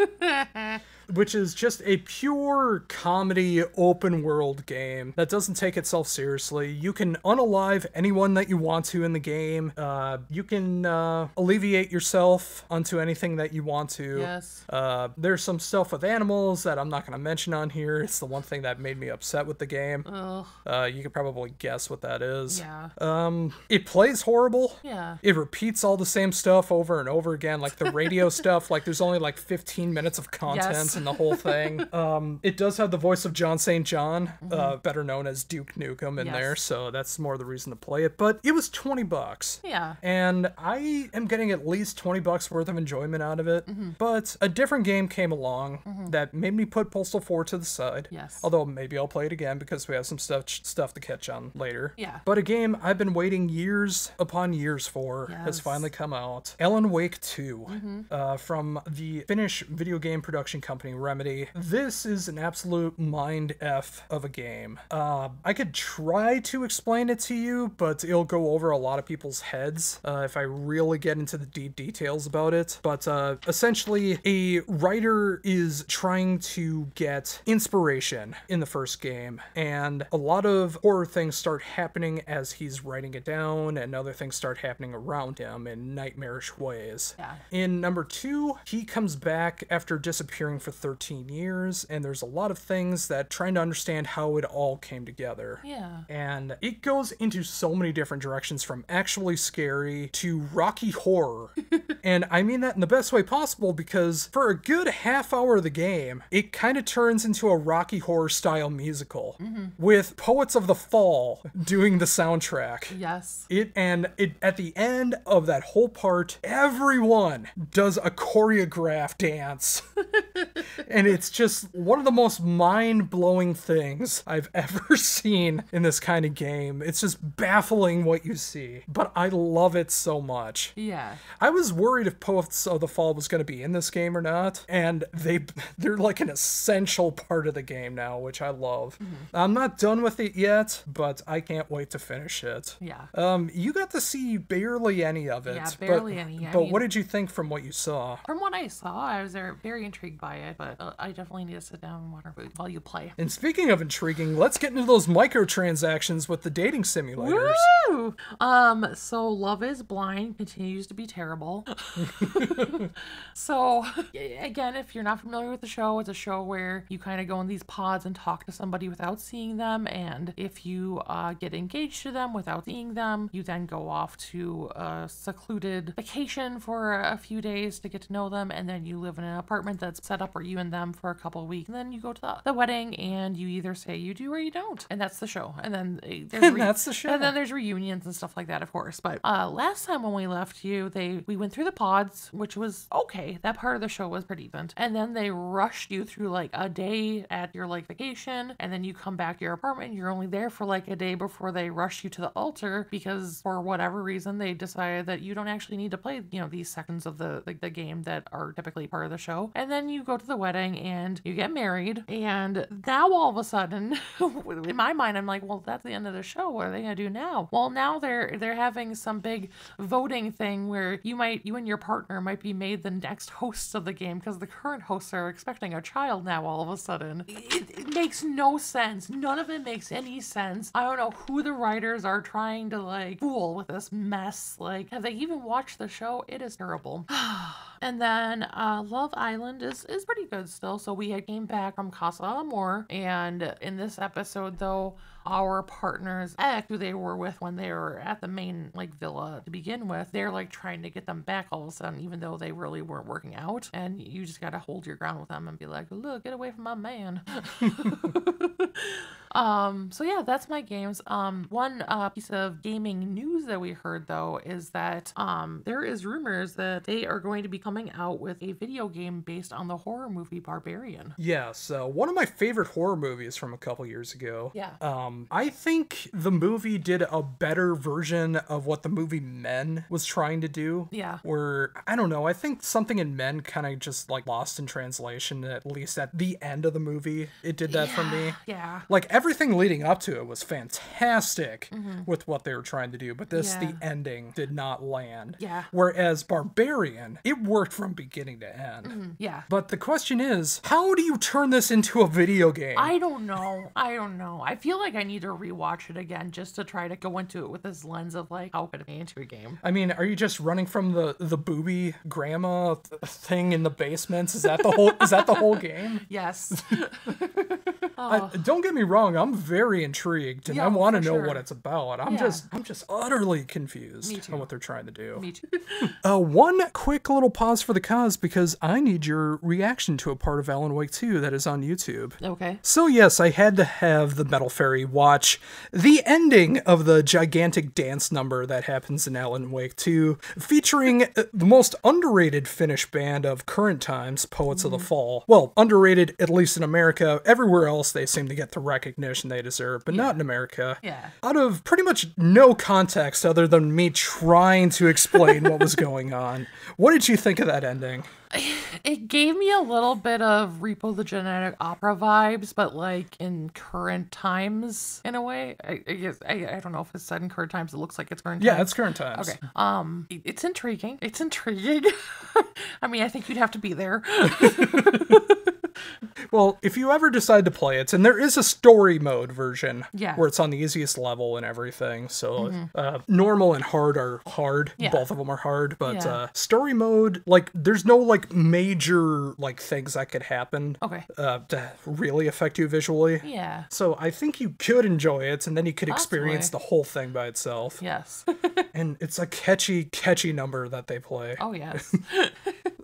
Which is just a pure comedy open world game that doesn't take itself seriously. You can unalive anyone that you want to in the game. You can alleviate yourself onto anything that you want to. Yes. There's some stuff with animals that I'm not going to mention on here. It's the one thing that made me upset with the game. You could probably guess what that is. Yeah. It plays horrible. Yeah. It repeats all the same stuff over and over again, like the radio stuff. Like there's only like 15 minutes of content in the whole thing. It does have the voice of John St. John, better known as Duke Nukem in there, so that's more the reason to play it. But it was $20. Yeah. And I am getting at least $20 worth of enjoyment out of it. But a different game came along that made me put Postal 4 to the side. Yes. Although maybe I'll play it again because we have some stuff to catch on later. Yeah. But a game I've been waiting years upon years for has finally come out. Alan Wake 2 from the Finnish video game production company company Remedy. This is an absolute mind F of a game. I could try to explain it to you, but it'll go over a lot of people's heads if I really get into the deep details about it. But essentially, a writer is trying to get inspiration in the first game, and a lot of horror things start happening as he's writing it down, and other things start happening around him in nightmarish ways. Yeah. In number 2, he comes back after disappearing for 13 years, and there's a lot of things that trying to understand how it all came together. Yeah. And it goes into so many different directions, from actually scary to rocky horror. And I mean that in the best way possible, because for a good half hour of the game, it kind of turns into a Rocky Horror style musical with Poets of the Fall doing the soundtrack. Yes. At the end of that whole part, everyone does a choreographed dance. And it's just one of the most mind-blowing things I've ever seen in this kind of game. It's just baffling what you see, but I love it so much. Yeah. I was worried if Poets of the Fall was going to be in this game or not, and they're like an essential part of the game now, which I love. I'm not done with it yet, but I can't wait to finish it. Yeah. You got to see barely any of it. Yeah, barely any. But what did you think from what you saw? From what I saw, I was very intrigued by it, but I definitely need to sit down and watch it while you play. And speaking of intriguing, let's get into those microtransactions with the dating simulators. Woo! So Love is Blind continues to be terrible. So, again, if you're not familiar with the show, it's a show where you kind of go in these pods and talk to somebody without seeing them, and if you get engaged to them without seeing them, you then go off to a secluded vacation for a few days to get to know them, and then you live in an apartment that's set up for you and them for a couple of weeks, and then you go to the wedding, and you either say you do or you don't, and that's the show. And then that's the show. And then there's reunions and stuff like that, of course. But last time when we left you, we went through the pods, which was okay. That part of the show was pretty decent. And then they rushed you through like a day at your like vacation, and then you come back to your apartment, and you're only there for like a day before they rush you to the altar, because for whatever reason they decided that you don't actually need to play, these seconds of the game that are typically part of the show. And then you go to the wedding and you get married, and now all of a sudden in my mind I'm like, well, that's the end of the show. What are they gonna do now? Well, now they're having some big voting thing where you and your partner might be made the next hosts of the game, because the current hosts are expecting a child now all of a sudden. It makes no sense. None of it makes any sense. I don't know who the writers are trying to like fool with this mess. Like, have they even watched the show? It is terrible. And then Love Island is pretty good still. So we had came back from Casa Amor, and in this episode though, our partner's ex, who they were with when they were at the main like villa to begin with, they're like trying to get them back all of a sudden, even though they really weren't working out. And you just gotta hold your ground with them and be like, look, get away from my man. So yeah, that's my games. One piece of gaming news that we heard though is that there is rumors that they are going to be coming out with a video game based on the horror movie Barbarian. Yes, one of my favorite horror movies from a couple years ago. Yeah. I think the movie did a better version of what the movie Men was trying to do. Yeah. Where, I don't know, I think something in Men kind of just like lost in translation, at least at the end of the movie. It did that for me. Yeah. Like everything leading up to it was fantastic with what they were trying to do, but the ending did not land. Yeah. Whereas Barbarian, it worked from beginning to end. Yeah. But the question is, how do you turn this into a video game? I don't know. I feel like I need to rewatch it again just to try to go into it with this lens of like, how could it be into a game? I mean, are you just running from the booby grandma thing in the basements? Is that the whole game? Yes. Don't get me wrong, I'm very intrigued and I want to know what it's about. I'm just utterly confused on what they're trying to do. Me too. One quick little pause for the cause, because I need your reaction to a part of Alan Wake 2 that is on YouTube. Okay. So yes, I had to have the Metal Faerie watch the ending of the gigantic dance number that happens in Alan Wake 2, featuring the most underrated Finnish band of current times, Poets of the Fall. Well, underrated, at least in America. Everywhere else, they seem to get the recognition they deserve, but not in America. Yeah. Out of pretty much no context other than me trying to explain what was going on. What did you think of that ending? It gave me a little bit of Repo the Genetic Opera vibes, but like in current times in a way. I guess I don't know if it's set in current times. It looks like it's current times. Yeah, it's current times. Okay. It's intriguing. It's intriguing. I mean, I think you'd have to be there. Well, if you ever decide to play it, and there is a story mode version where it's on the easiest level and everything. So normal and hard are hard. Yeah. Both of them are hard. But story mode, like, there's no like major like things that could happen to really affect you visually. Yeah. So I think you could enjoy it, and then you could experience the whole thing by itself. Yes. And it's a catchy number that they play. Oh, yes.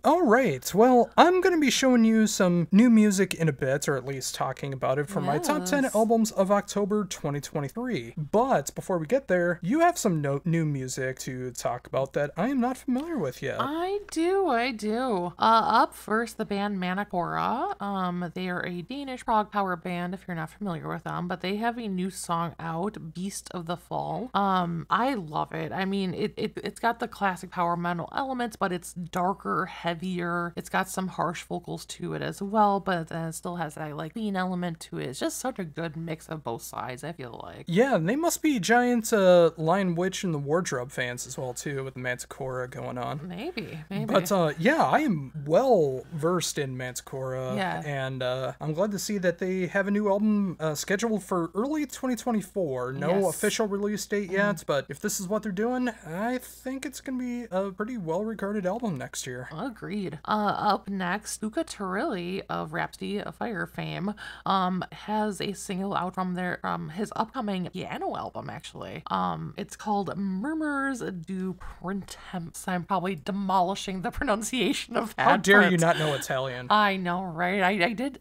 All right, well, I'm going to be showing you some new music in a bit, or at least talking about it from my top 10 albums of October 2023. But before we get there, you have some new music to talk about that I am not familiar with yet. I do. Up first, the band Manacora. They are a Danish prog power band, if you're not familiar with them, but they have a new song out, Beast of the Fall. I love it. I mean, it's got the classic power metal elements, but it's darker, heavier. It's got some harsh vocals to it as well, but then it still has that like clean element to it. It's just such a good mix of both sides, I feel like. Yeah, and they must be giant Lion Witch and the Wardrobe fans as well too, with Manticora going on. Maybe. But yeah, I am well versed in Manticora, and I'm glad to see that they have a new album scheduled for early 2024. No official release date yet, but if this is what they're doing, I think it's gonna be a pretty well-regarded album next year. Agreed. Up next, Luca Turilli of Rhapsody of Fire fame has a single out from his upcoming piano album, actually. It's called Murmurs du Printemps. I'm probably demolishing the pronunciation of that. How dare you not know Italian? I know, right? I did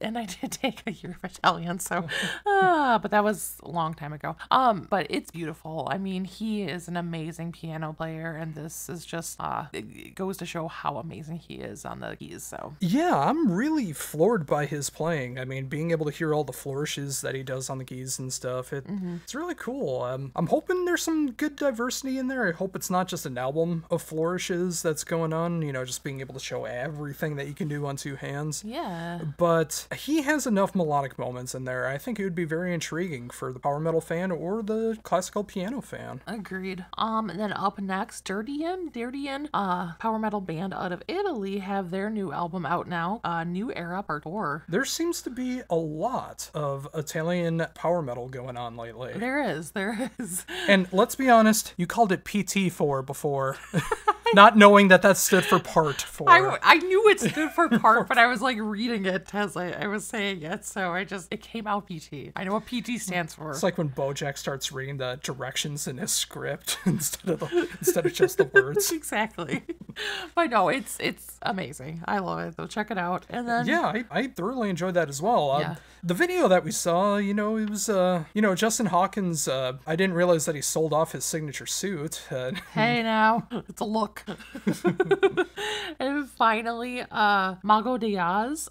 take a year of Italian, so but that was a long time ago. But it's beautiful. I mean, he is an amazing piano player, and this is just it goes to show how amazing he is on the keys. So yeah, I'm really floored by his playing. I mean, being able to hear all the flourishes that he does on the keys and stuff, it's really cool. I'm hoping there's some good diversity in there. I hope it's not just an album of flourishes that's going on, you know, just being able to show everything that you can do on two hands. Yeah. But he has enough melodic moments in there. I think it would be very intriguing for the power metal fan or the classical piano fan. Agreed. And then up next, Dirtian, power metal band out of Italy, have their new album out now, New Era Part 4. There seems to be a lot of Italian power metal going on lately. There is. And let's be honest, you called it PT4 before. Not knowing that stood for part 4. I knew it stood for part, but I was like reading it as I was saying it, so it came out PT. I know what PT stands for. It's like when Bojack starts reading the directions in his script instead of just the words. Exactly. But no, it's amazing. I love it. So check it out. And then I thoroughly enjoyed that as well. The video that we saw, it was Justin Hawkins. I didn't realize that he sold off his signature suit. Hey now, it's a look. And finally, Mago Diaz,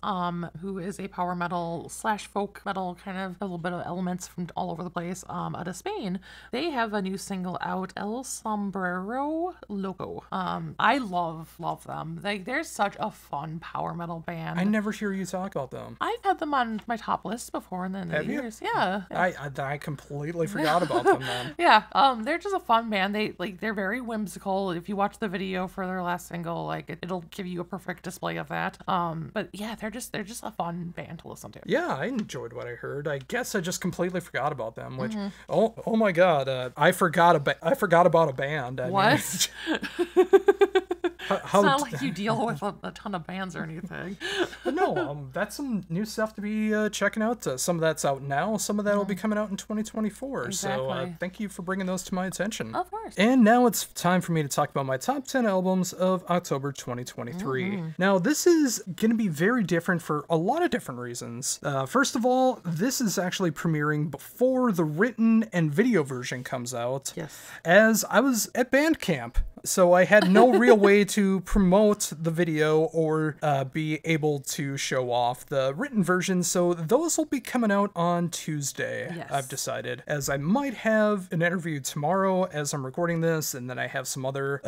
who is a power metal / folk metal, kind of a little bit of elements from all over the place, out of Spain. They have a new single out, El Sombrero Loco. I love them. They're such a fun power metal band. I never hear you talk about them. I've had them on my top list before, and then have years. You? Yeah. I completely forgot about them then. Yeah. They're just a fun band. They're very whimsical. If you watch the video for their last single, like it'll give you a perfect display of that. But yeah, they're just a fun band to listen to. Yeah, I enjoyed what I heard. I guess I just completely forgot about them. Which oh my god, I forgot about a band. What? It's not like you deal with a ton of bands or anything. But no, that's some new stuff to be checking out. Some of that's out now. Some of that will be coming out in 2024. Exactly. So thank you for bringing those to my attention. Of course. And now it's time for me to talk about my top 10 albums of October 2023. Now, this is going to be very different for a lot of different reasons. First of all, this is actually premiering before the written and video version comes out. Yes. As I was at band camp, so I had no real way to promote the video or be able to show off the written version, so those will be coming out on Tuesday, yes. I've decided, as I might have an interview tomorrow as I'm recording this, and then I have some other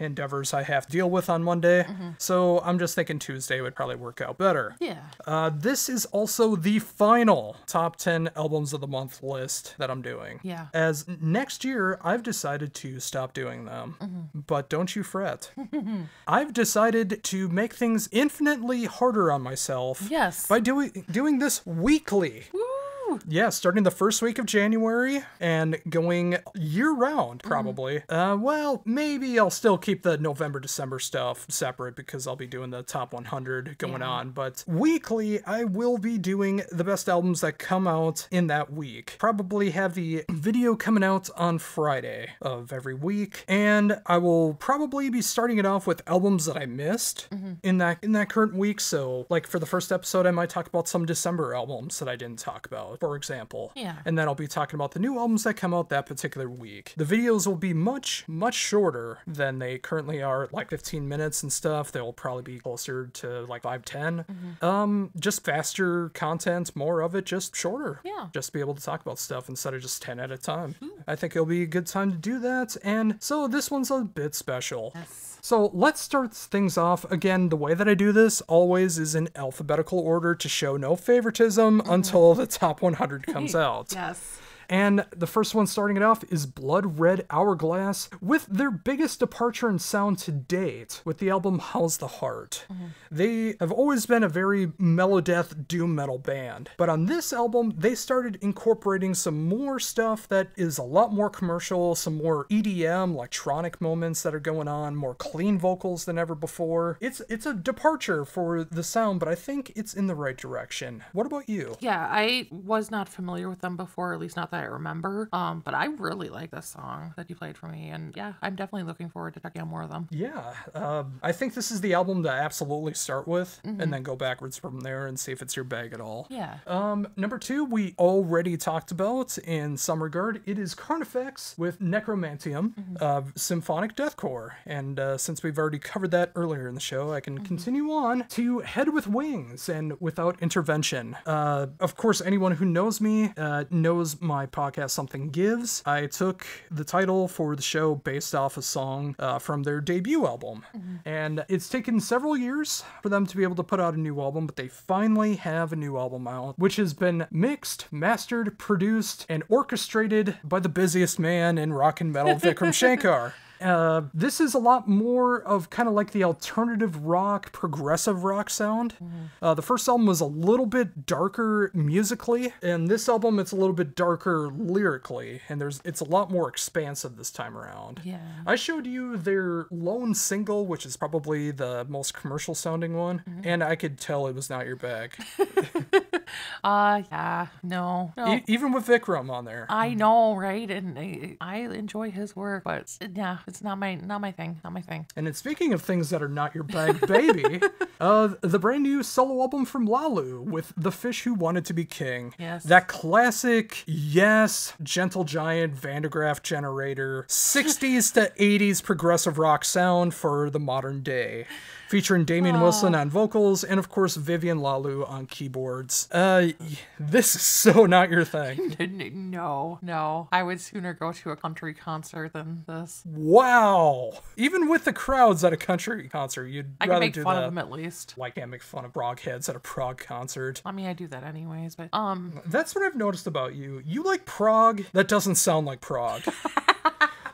endeavors I have to deal with on Monday. So I'm just thinking Tuesday would probably work out better. Yeah. This is also the final top 10 albums of the month list that I'm doing. Yeah. As next year, I've decided to stop doing them. But don't you fret. I've decided to make things infinitely harder on myself. Yes. By doing this weekly. Woo! Yeah, starting the first week of January and going year-round, probably. Well, maybe I'll still keep the November, December stuff separate because I'll be doing the top 100 going on. But weekly, I will be doing the best albums that come out in that week. Probably have the video coming out on Friday of every week. And I will probably be starting it off with albums that I missed in that current week. So, like, for the first episode, I might talk about some December albums that I didn't talk about, for example. Yeah. And then I'll be talking about the new albums that come out that particular week. The videos will be much, much shorter than they currently are, like 15 minutes and stuff. They'll probably be closer to like 5-10. Just faster content, more of it, just shorter. Yeah. Just be able to talk about stuff instead of just 10 at a time. I think it'll be a good time to do that. And so this one's a bit special. Yes. So let's start things off. Again, the way that I do this always is in alphabetical order to show no favoritism until the top 100 comes out. Yes. And the first one starting it off is Blood Red Hourglass, with their biggest departure in sound to date, with the album How's the Heart. They have always been a very melodeath doom metal band, but on this album, they started incorporating some more stuff that is a lot more commercial, some more EDM, electronic moments that are going on, more clean vocals than ever before. It's a departure for the sound, but I think it's in the right direction. What about you? Yeah, I was not familiar with them before, at least not that I remember. But I really like this song that you played for me, and yeah, I'm definitely looking forward to checking out more of them. Yeah, I think this is the album to absolutely start with, and then go backwards from there and see if it's your bag at all. Yeah. Number 2, we already talked about in some regard. It is Carnifex with Necromantium of Symphonic Deathcore, and since we've already covered that earlier in the show, I can continue on to Head with Wings and Without Intervention. Of course, anyone who knows me knows my podcast Something Gives. I took the title for the show based off a song from their debut album. And it's taken several years for them to be able to put out a new album, but they finally have a new album out, which has been mixed, mastered, produced, and orchestrated by the busiest man in rock and metal, Vikram Shankar. This is a lot more of kind of like the alternative rock, progressive rock sound. The first album was a little bit darker musically, and this album it's a little bit darker lyrically, and it's a lot more expansive this time around. Yeah. I showed you their lone single, which is probably the most commercial sounding one, and I could tell it was not your bag. Yeah, no. Even with Vikram on there. I know, right? And I enjoy his work, but yeah, it's not my thing. And speaking of things that are not your bag, baby, the brand new solo album from Lalu with The Fish Who Wanted to Be King. Yes. That classic, yes, Gentle Giant, Van de Graaff generator, 60s to 80s progressive rock sound for the modern day. Featuring Damian Wilson on vocals, and of course Vivian Lalu on keyboards. This is so not your thing. No. I would sooner go to a country concert than this. Wow. Even with the crowds at a country concert, you'd I rather can make do fun that. of them at least. Well, I can't make fun of prog heads at a prog concert. I mean, I do that anyways, but That's what I've noticed about you. You like prog that doesn't sound like prog.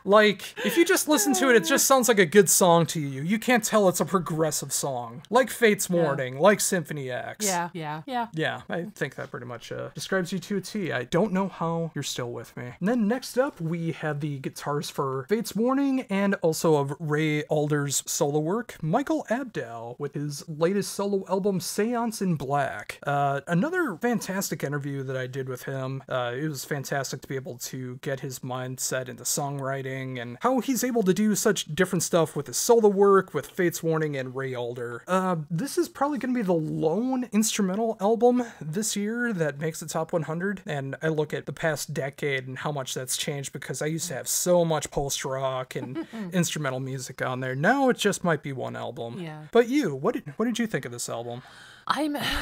Like, if you just listen to it, it just sounds like a good song to you. You can't tell it's a progressive song. Like Fate's Warning, like Symphony X. Yeah. Yeah, I think that pretty much describes you to a T. I don't know how you're still with me. And then next up, we have the guitars for Fate's Warning and also of Ray Alder's solo work, Michael Abdow, with his latest solo album, Seance in Black. Another fantastic interview that I did with him. It was fantastic to be able to get his mindset into songwriting and how he's able to do such different stuff with his solo work, with Fate's Warning and Ray Alder. This is probably going to be the lone instrumental album this year that makes the top 100, and I look at the past decade and how much that's changed because I used to have so much post-rock and instrumental music on there. Now it just might be one album. Yeah. But you, what did you think of this album?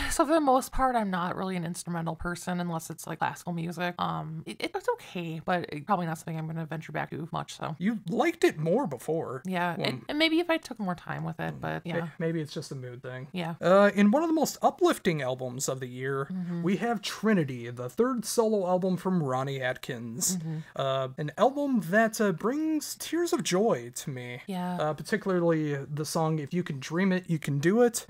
So for the most part, I'm not really an instrumental person unless it's like classical music. It's okay, but it's probably not something I'm going to venture back to much. So you liked it more before. Yeah, and maybe if I took more time with it, but yeah. Maybe it's just a mood thing. Yeah. In one of the most uplifting albums of the year, we have Trinity, the third solo album from Ronnie Atkins. An album that brings tears of joy to me. Yeah. Particularly the song If You Can Dream It, You Can Do It.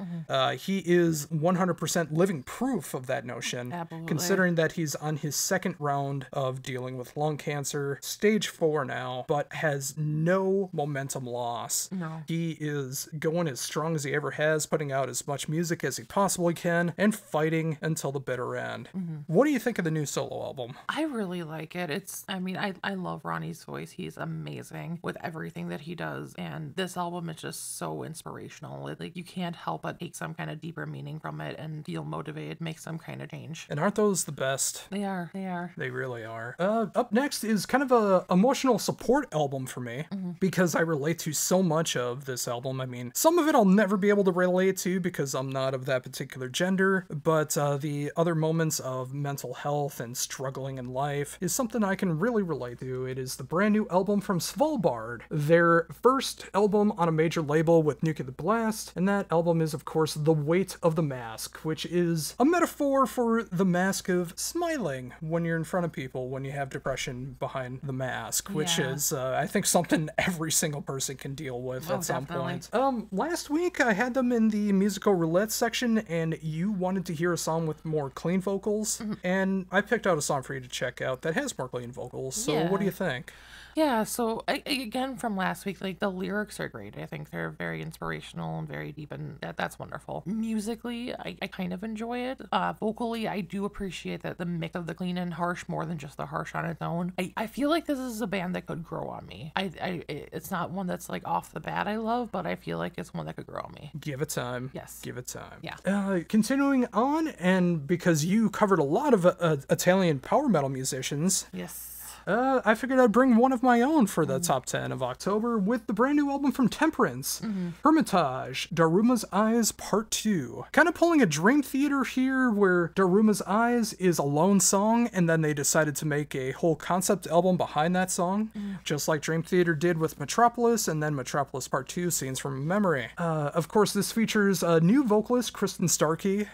He is 100% living proof of that notion. Absolutely. Considering that he's on his second round of dealing with lung cancer, stage 4 now, but has no momentum loss. No. He is going as strong as he ever has, putting out as much music as he possibly can, and fighting until the bitter end. What do you think of the new solo album? I really like it. I love Ronnie's voice. He's amazing with everything that he does, and this album is just so inspirational. Like, you can't help but take some kind of deeper meaning from it and feel motivated, make some kind of change. And aren't those the best? They are. They really are. Up next is kind of a emotional support album for me, because I relate to so much of this album. I mean, some of it I'll never be able to relate to because I'm not of that particular gender, but the other moments of mental health and struggling in life is something I can really relate to. It is the brand new album from Svalbard, their first album on a major label with Nuclear Blast, and that album is, of course, The Weight of the Mask, which is a metaphor for the mask of smiling when you're in front of people when you have depression behind the mask, which is, I think, something every single person can deal with at some point. Last week I had them in the musical Roulette section, and you wanted to hear a song with more clean vocals, and I picked out a song for you to check out that has more clean vocals. So what do you think? Yeah, so again, from last week, like, the lyrics are great. I think they're very inspirational and very deep, and that's wonderful. Musically, I kind of enjoy it. Vocally, I do appreciate that the mix of the clean and harsh more than just the harsh on its own. I feel like this is a band that could grow on me. It's not one that's like off the bat I love, but I feel like it's one that could grow on me. Give it time. Yes. Give it time. Yeah. Continuing on, and because you covered a lot of Italian power metal musicians. Yes. I figured I'd bring one of my own for the top 10 of October with the brand new album from Temperance, Hermitage, Daruma's Eyes Part 2. Kind of pulling a Dream Theater here, where Daruma's Eyes is a lone song, and then they decided to make a whole concept album behind that song, just like Dream Theater did with Metropolis, and then Metropolis Part 2, Scenes from Memory. Of course, this features a new vocalist, Kristen Starkey,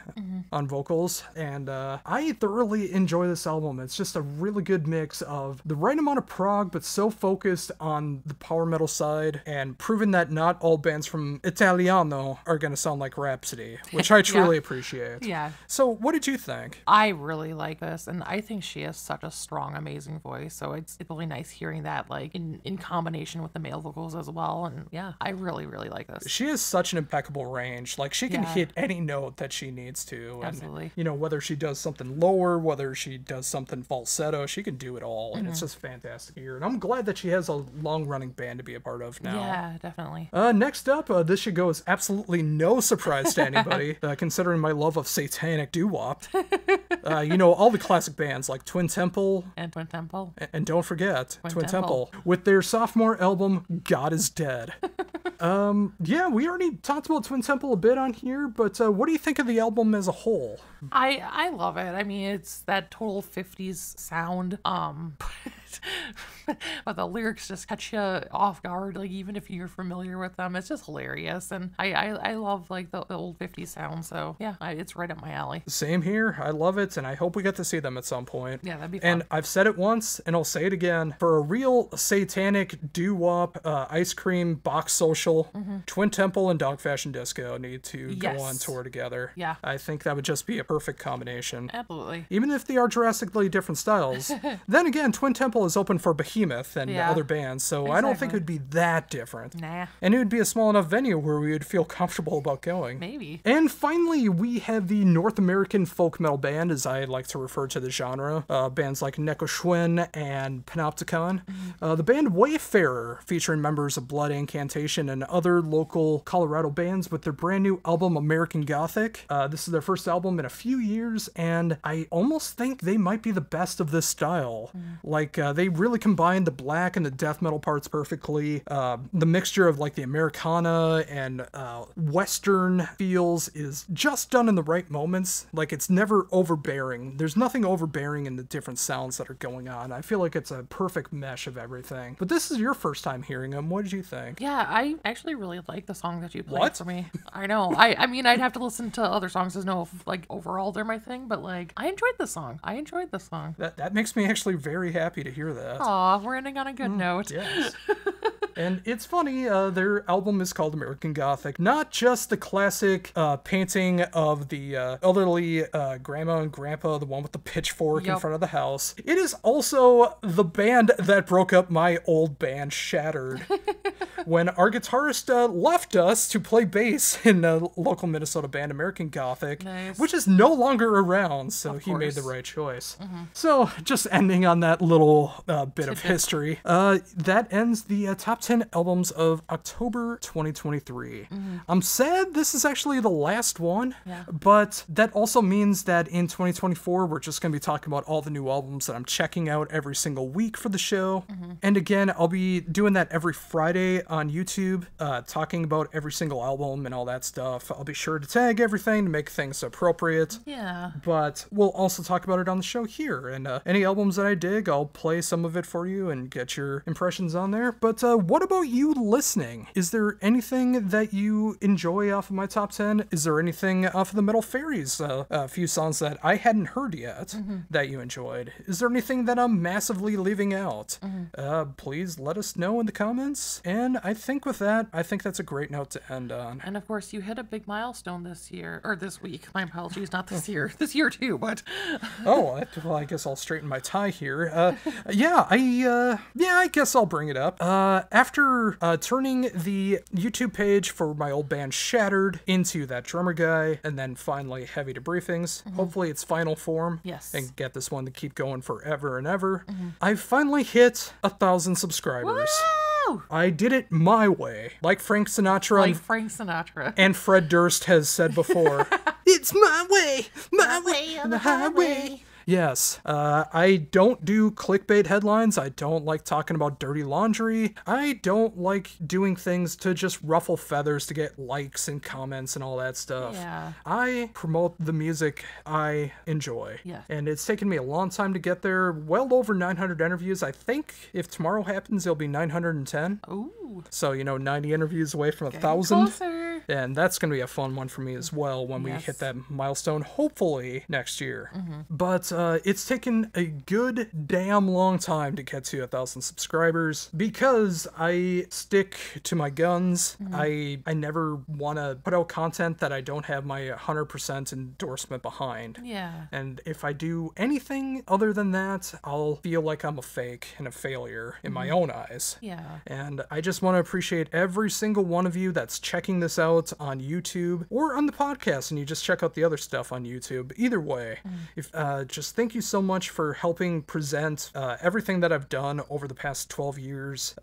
on vocals, and I thoroughly enjoy this album. It's just a really good mix of the right amount of prog, but so focused on the power metal side, and proving that not all bands from Italiano are going to sound like Rhapsody, which I truly appreciate. Yeah. So what did you think? I really like this, and I think she has such a strong, amazing voice, so it's really nice hearing that, like, in combination with the male vocals as well, and yeah, I really, really like this. She has such an impeccable range. Like, she can hit any note that she needs to. Absolutely. And, you know, whether she does something lower, whether she does something falsetto, she can do it all, and it's just fantastic here, and I'm glad that she has a long-running band to be a part of now. Yeah, definitely. Next up, this should go as absolutely no surprise to anybody, considering my love of satanic doo-wop. You know, all the classic bands like Twin Temple. And Twin Temple. And don't forget, Twin Temple. With their sophomore album, God is Dead. Yeah, we already talked about Twin Temple a bit on here, but what do you think of the album as a whole? I love it. I mean, it's that total 50s sound. But the lyrics just catch you off guard, like, even if you're familiar with them. It's just hilarious, and I love, like, the old 50s sound, so yeah, it's right up my alley. Same here. I love it, and I hope we get to see them at some point. Yeah, that'd be fun. And I've said it once, and I'll say it again. For a real satanic doo-wop, ice cream box social, Twin Temple and Dog Fashion Disco need to go on tour together. Yeah. I think that would just be a perfect combination. Absolutely. Even if they are drastically different styles. Then again, Twin Temple is open for Behemoth and other bands, so I don't think it would be that different. Nah. And it would be a small enough venue where we would feel comfortable about going. Maybe. And finally, we have the North American folk metal band, as I like to refer to the genre. Bands like Nekoshwin and Panopticon. The band Wayfarer, featuring members of Blood Incantation and other local Colorado bands with their brand new album, American Gothic. This is their first album in a few years, and I almost think they might be the best of this style. Like, They really combined the black and the death metal parts perfectly. The mixture of like the Americana and Western feels is just done in the right moments. Like it's never overbearing. There's nothing overbearing in the different sounds that are going on. I feel like it's a perfect mesh of everything. But this is your first time hearing them. What did you think? Yeah, I actually really like the song that you played for me. I know. I mean, I'd have to listen to other songs to know if, like, overall they're my thing, but, like, I enjoyed the song. That makes me actually very happy to hear that. Aw, we're ending on a good note. Yes. And it's funny, their album is called American Gothic. Not just the classic painting of the elderly grandma and grandpa, the one with the pitchfork in front of the house. It is also the band that broke up my old band, Shattered. When our guitarist left us to play bass in a local Minnesota band, American Gothic, which is no longer around, so he made the right choice. So, just ending on that little bit of history, that ends the top 10 albums of October 2023. I'm sad this is actually the last one, but that also means that in 2024, we're just going to be talking about all the new albums that I'm checking out every single week for the show. And again, I'll be doing that every Friday on YouTube, talking about every single album and all that stuff. I'll be sure to tag everything to make things appropriate. Yeah. But we'll also talk about it on the show here. And any albums that I dig, I'll play some of it for you and get your impressions on there. But what about you listening? Is there anything that you enjoy off of my top 10? Is there anything off of the Metal Fairies, a few songs that I hadn't heard yet that you enjoyed? Is there anything that I'm massively leaving out? Please let us know in the comments. And I think with that, I think that's a great note to end on. And of course, you hit a big milestone this year, or this week. My apologies, not this year. This year too, but... well, I guess I'll straighten my tie here. I guess I'll bring it up. After turning the YouTube page for my old band Shattered into that drummer guy, and then finally Heavy Debriefings, hopefully it's final form, and get this one to keep going forever and ever, I've finally hit 1,000 subscribers. Woo! I did it my way, like Frank Sinatra. And Fred Durst has said before. It's my way on the highway. Yes, I don't do clickbait headlines. I don't like talking about dirty laundry. I don't like doing things to just ruffle feathers to get likes and comments and all that stuff. Yeah. I promote the music I enjoy. Yeah. And it's taken me a long time to get there. Well over 900 interviews. I think if tomorrow happens, it'll be 910. Ooh. So, 90 interviews away from 1,000. And that's going to be a fun one for me as well when we hit that milestone, hopefully next year. But it's taken a good damn long time to get to 1,000 subscribers because I stick to my guns. I never want to put out content that I don't have my 100% endorsement behind. Yeah. And if I do anything other than that, I'll feel like I'm a fake and a failure in my own eyes. Yeah. And I just want to appreciate every single one of you that's checking this out on YouTube or on the podcast, and you just check out the other stuff on YouTube. Either way, just thank you so much for helping present everything that I've done over the past 12 years,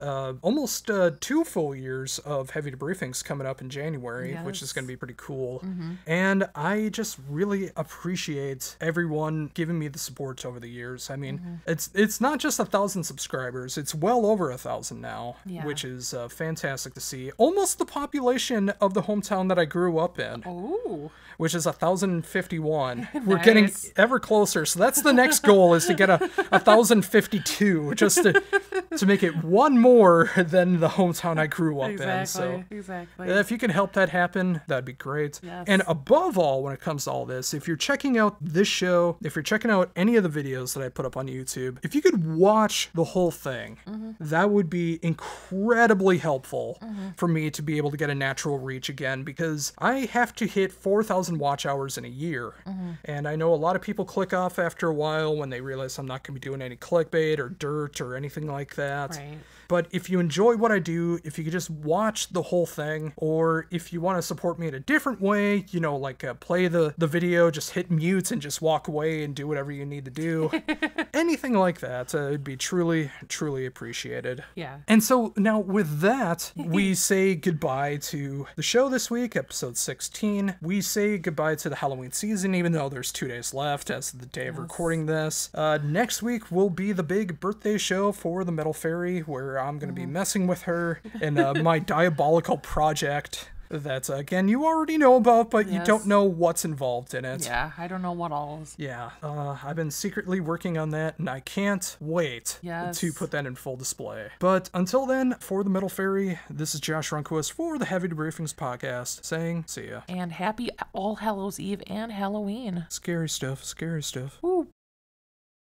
almost 2 full years of Heavy Debriefings coming up in January, which is going to be pretty cool. And I just really appreciate everyone giving me the support over the years. I mean, it's not just 1,000 subscribers, it's well over 1,000 now, which is fantastic to see. Almost the population of the hometown that I grew up in. Oh. Which is 1,051. We're getting ever closer. So that's the next goal, is to get 1,052, just to make it one more than the hometown I grew up in. So if you can help that happen, that'd be great. Yes. And above all, when it comes to all this, if you're checking out this show, if you're checking out any of the videos that I put up on YouTube, if you could watch the whole thing, that would be incredibly helpful for me to be able to get a natural reach again, because I have to hit 4,000 watch hours in a year. And I know a lot of people click off after a while when they realize I'm not going to be doing any clickbait or dirt or anything like that. Right. But if you enjoy what I do, if you could just watch the whole thing, or if you want to support me in a different way, like play the video, just hit mute and just walk away and do whatever you need to do, anything like that, it'd be truly, truly appreciated. Yeah. And so now with that, we say goodbye to the show. show this week, episode 16. We say goodbye to the Halloween season, even though there's 2 days left as of the day of recording this. Next week will be the big birthday show for the Metal Faerie, where I'm going to be messing with her in my diabolical project that, again, you already know about, but you don't know what's involved in it. Yeah, I don't know what all is. Yeah, I've been secretly working on that, and I can't wait to put that in full display. But until then, for the Metal Faerie, this is Josh Runquist for the Heavy Debriefings podcast, saying see ya. And happy All Hallows Eve and Halloween. Scary stuff, scary stuff. Woo.